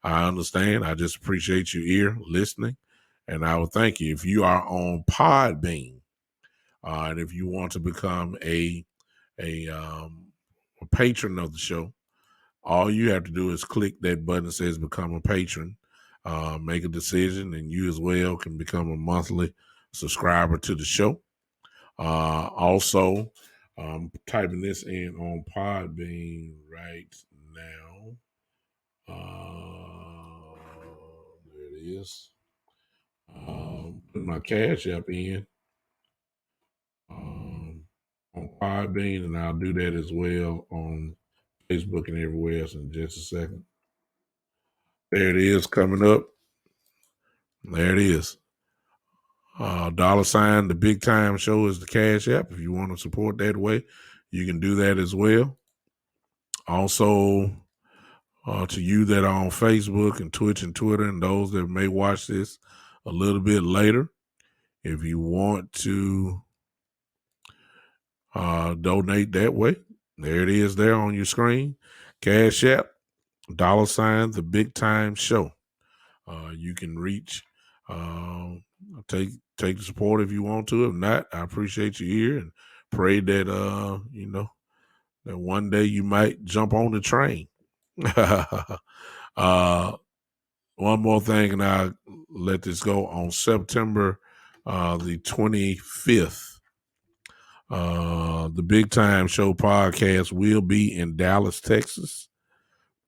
[SPEAKER 1] I understand. I just appreciate your ear listening, and I would thank you. If you are on Podbean, and if you want to become a patron of the show, all you have to do is click that button that says become a patron, make a decision, and you as well can become a monthly subscriber to the show. Also, typing this in on Podbean right now. There it is. Put my Cash App in on Podbean, and I'll do that as well on Facebook and everywhere else in just a second. There it is coming up. There it is. $ the Big Time Show is the Cash App. If you want to support that way, you can do that as well. Also, to you that are on Facebook and Twitch and Twitter, and those that may watch this a little bit later, if you want to donate that way, there it is there on your screen. Cash App, $ the Big Time Show. You can reach, take the support if you want to. If not, I appreciate you here and pray that that one day you might jump on the train. One more thing, and I'll let this go. On September the 25th, the Big Time Show podcast will be in Dallas, Texas,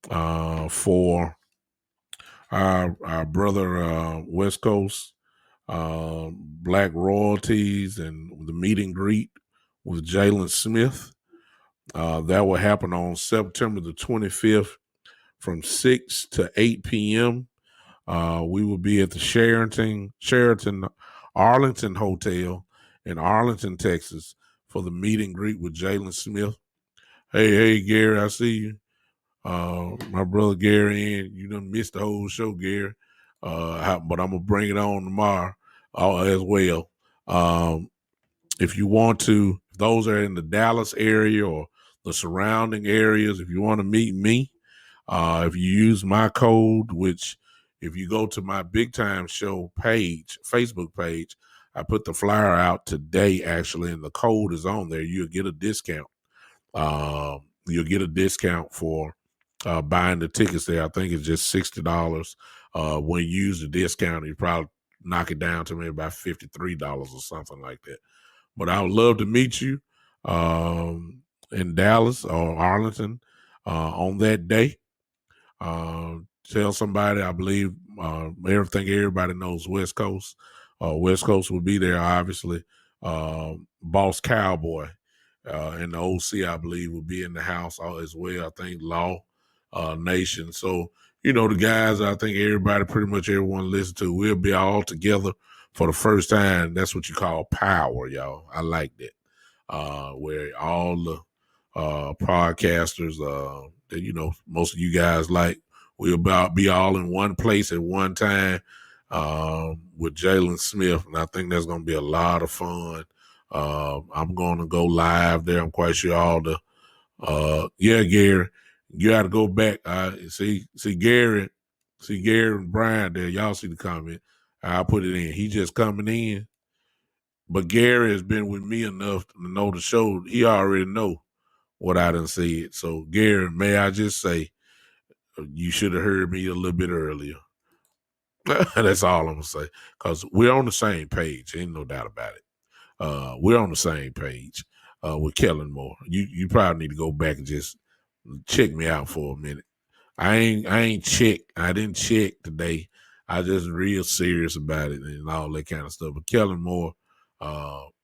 [SPEAKER 1] for our brother West Coast Black Royalties and the meet and greet with Jalen Smith. That will happen on September the 25th from 6 to 8 p.m. We will be at the Sheraton Arlington Hotel in Arlington, Texas, for the meet and greet with Jalen Smith. Hey, Gary, I see you. My brother Gary, and you done missed the whole show, Gary. But I'm gonna bring it on tomorrow as well. If you want to, if those are in the Dallas area or the surrounding areas, if you want to meet me, if you use my code, which if you go to my Big Time Show page, Facebook page, I put the flyer out today, actually, and the code is on there. You'll get a discount. You'll get a discount for buying the tickets there. I think it's just $60. When you use the discount, you probably knock it down to maybe about $53 or something like that. But I would love to meet you in Dallas or Arlington on that day. Tell somebody. I believe everybody knows West Coast. West Coast will be there, obviously. Boss Cowboy and the OC, I believe, will be in the house as well. I think Law Nation. So, the guys I think everyone listen to, we'll be all together for the first time. That's what you call power, y'all. I like that. Where all the podcasters that most of you guys like, we'll be all in one place at one time with Jalen Smith, and I think that's going to be a lot of fun. I'm going to go live there. I'm quite sure all the Gary, you got to go back. See Gary and Brian there. Y'all see the comment. I'll put it in. He just coming in, but Gary has been with me enough to know the show. He already know what I done said. So Gary, may I just say, you should have heard me a little bit earlier. That's all I'm gonna say, because we're on the same page. Ain't no doubt about it. We're on the same page with Kellen Moore. You probably need to go back and just check me out for a minute. I ain't checked. I didn't check today. I just real serious about it and all that kind of stuff. But Kellen Moore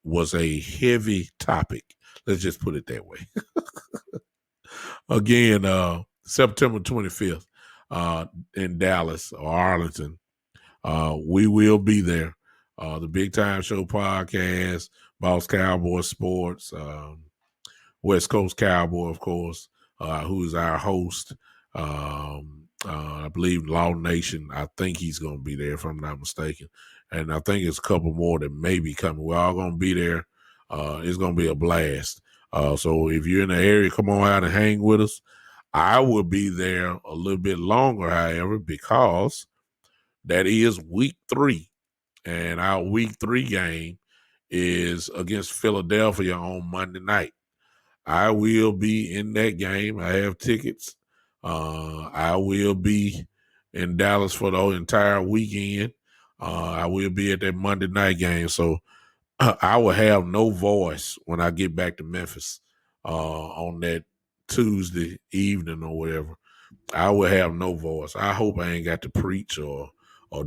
[SPEAKER 1] was a heavy topic. Let's just put it that way. Again, September 25th in Dallas or Arlington. We will be there. The Big Time Show podcast, Boss Cowboy Sports, West Coast Cowboy, of course, who is our host. I believe Law Nation, I think he's going to be there if I'm not mistaken. And I think it's a couple more that may be coming. We're all going to be there. It's going to be a blast. So if you're in the area, come on out and hang with us. I will be there a little bit longer, however, because that is week 3. And our week 3 game is against Philadelphia on Monday night. I will be in that game. I have tickets. I will be in Dallas for the entire weekend. I will be at that Monday night game. So I will have no voice when I get back to Memphis on that Tuesday evening or whatever. I will have no voice. I hope I ain't got to preach or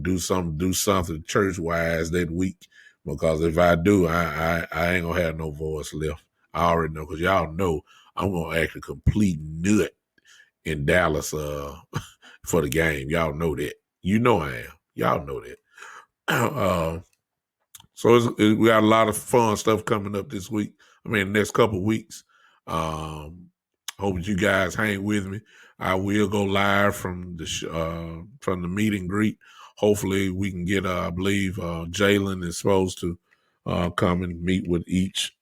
[SPEAKER 1] do something church wise that week, because if I do, I ain't gonna have no voice left. I already know, because y'all know I'm gonna act a complete nut in Dallas for the game. Y'all know that. You know I am. Y'all know that. So we got a lot of fun stuff coming up this week. I mean, the next couple of weeks. Hope you guys hang with me. I will go live from the meet and greet. Hopefully, we can get. I believe Jalen is supposed to come and meet with each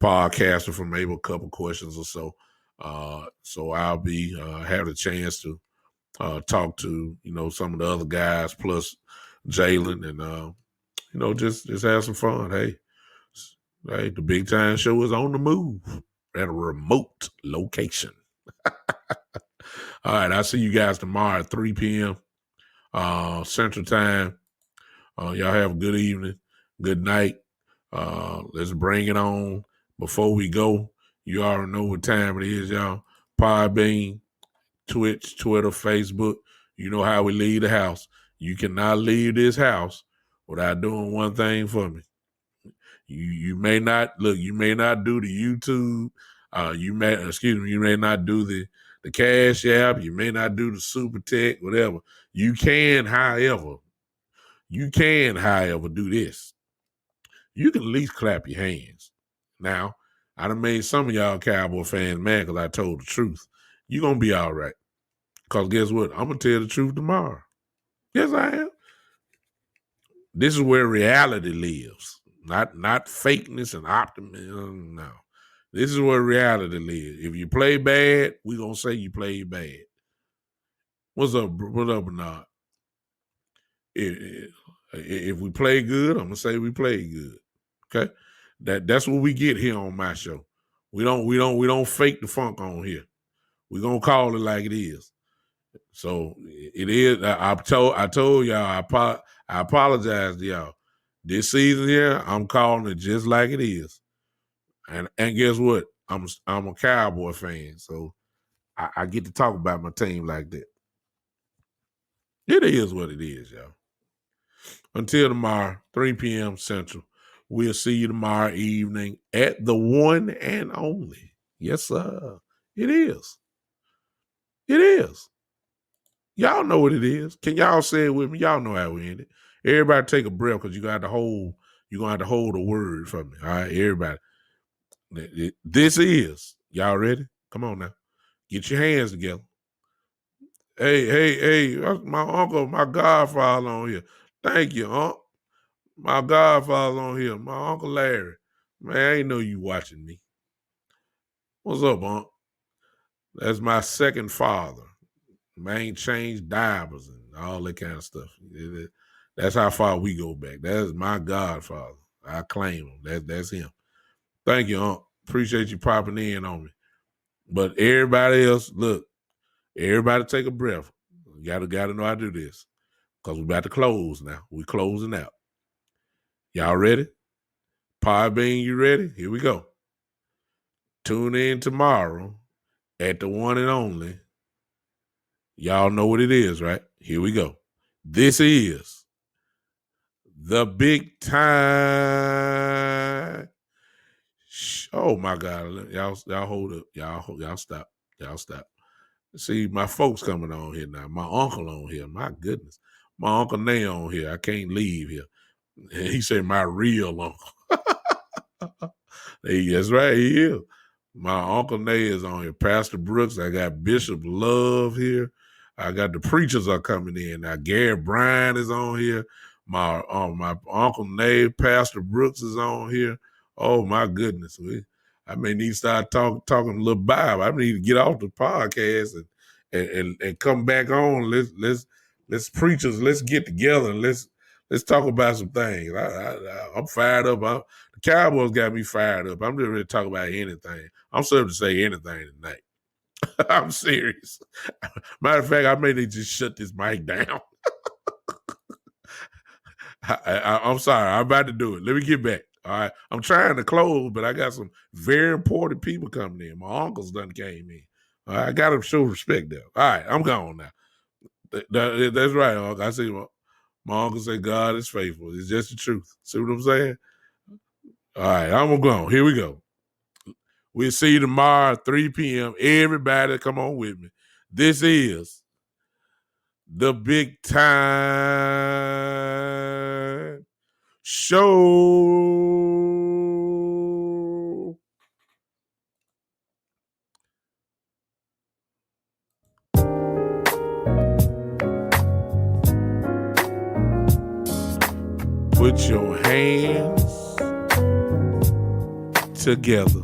[SPEAKER 1] podcaster for maybe a couple questions or so. So I'll be have a chance to talk to some of the other guys plus Jalen and just have some fun. Hey, the Big Time Show is on the move at a remote location. All right, I'll see you guys tomorrow at 3 p.m. Central Time. Y'all have a good evening, good night. Let's bring it on. Before we go, you already know what time it is, y'all. Podbean, Twitch, Twitter, Facebook. You know how we leave the house. You cannot leave this house without doing one thing for me. You may not you may not do the YouTube. You may not do the Cash App. You may not do the Super Tech, whatever. You can, however, do this. You can at least clap your hands. Now, I done made some of y'all Cowboy fans mad because I told the truth. You're going to be all right. Because guess what? I'm going to tell the truth tomorrow. Yes, I am. This is where reality lives. Not fakeness and optimism. No. This is where reality lives. If you play bad, we're going to say you played bad. What's up, Bernard? If we play good, I'm going to say we played good. Okay? That's what we get here on my show. We don't fake the funk on here. We're going to call it like it is. So it is. I told y'all, I apologize to y'all. This season here, I'm calling it just like it is. And guess what? I'm a Cowboy fan, so I get to talk about my team like that. It is what it is, y'all. Until tomorrow, 3 p.m. Central. We'll see you tomorrow evening at the one and only. Yes, sir. It is. It is. Y'all know what it is. Can y'all say it with me? Y'all know how we end it. Everybody take a breath because you're going to have to hold a word for me. All right, everybody. This is. Y'all ready? Come on now. Get your hands together. Hey, my uncle, my godfather on here. Thank you, Unc. My godfather on here. My Uncle Larry. Man, I ain't know you watching me. What's up, Unc? That's my second father. Man, changed diapers and all that kind of stuff. That's how far we go back. That's my godfather. I claim him. That's him. Thank you, Unc. Appreciate you popping in on me. But everybody else, look, everybody take a breath. You gotta know how to do this. Because we're about to close now. We're closing out. Y'all ready? Podbean, you ready? Here we go. Tune in tomorrow at the one and only. Y'all know what it is, right? Here we go. This is the big time. Oh my God. Y'all hold up. Y'all stop. Y'all stop. See, my folks coming on here now. My uncle on here. My goodness. My Uncle Nay on here. I can't leave here. He said my real uncle. That's right, he is. My Uncle Nay is on here. Pastor Brooks. I got Bishop Love here. I got the preachers are coming in. Now Gary Bryan is on here. My Uncle Nay, Pastor Brooks is on here. Oh my goodness. I may need to start talking a little Bible. I need to get off the podcast and come back on. Let's preachers, let's get together and let's talk about some things. I'm fired up. The Cowboys got me fired up. I'm just ready to talk about anything. I'm certain to say anything tonight. I'm serious. Matter of fact, I may need to just shut this mic down. I'm sorry. I'm about to do it. Let me get back. All right. I'm trying to close, but I got some very important people coming in. My uncles done came in. All right, I got to show respect there. All right. I'm gone now. That's right, Uncle. I see my uncle say God is faithful. It's just the truth. See what I'm saying? All right. I'm going to go on. Here we go. We'll see you tomorrow, 3 p.m. Everybody come on with me. This is the Big Time Show. Put your hands together.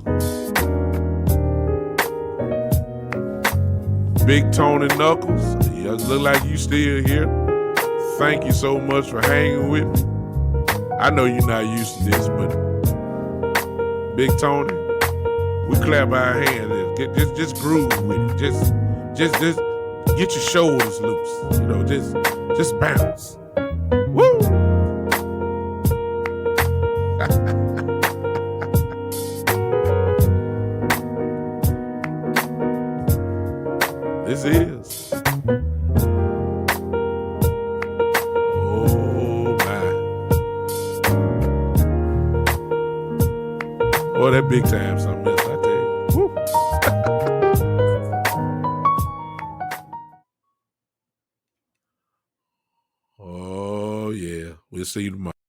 [SPEAKER 1] Big Tony Knuckles, you look like you still here. Thank you so much for hanging with me. I know you're not used to this, but Big Tony, we clap our hands. Just groove with it. Just get your shoulders loose. You know, just bounce. Woo! This is. Oh my. Oh, that big time something else, I tell you. Woo. Oh yeah. We'll see you tomorrow.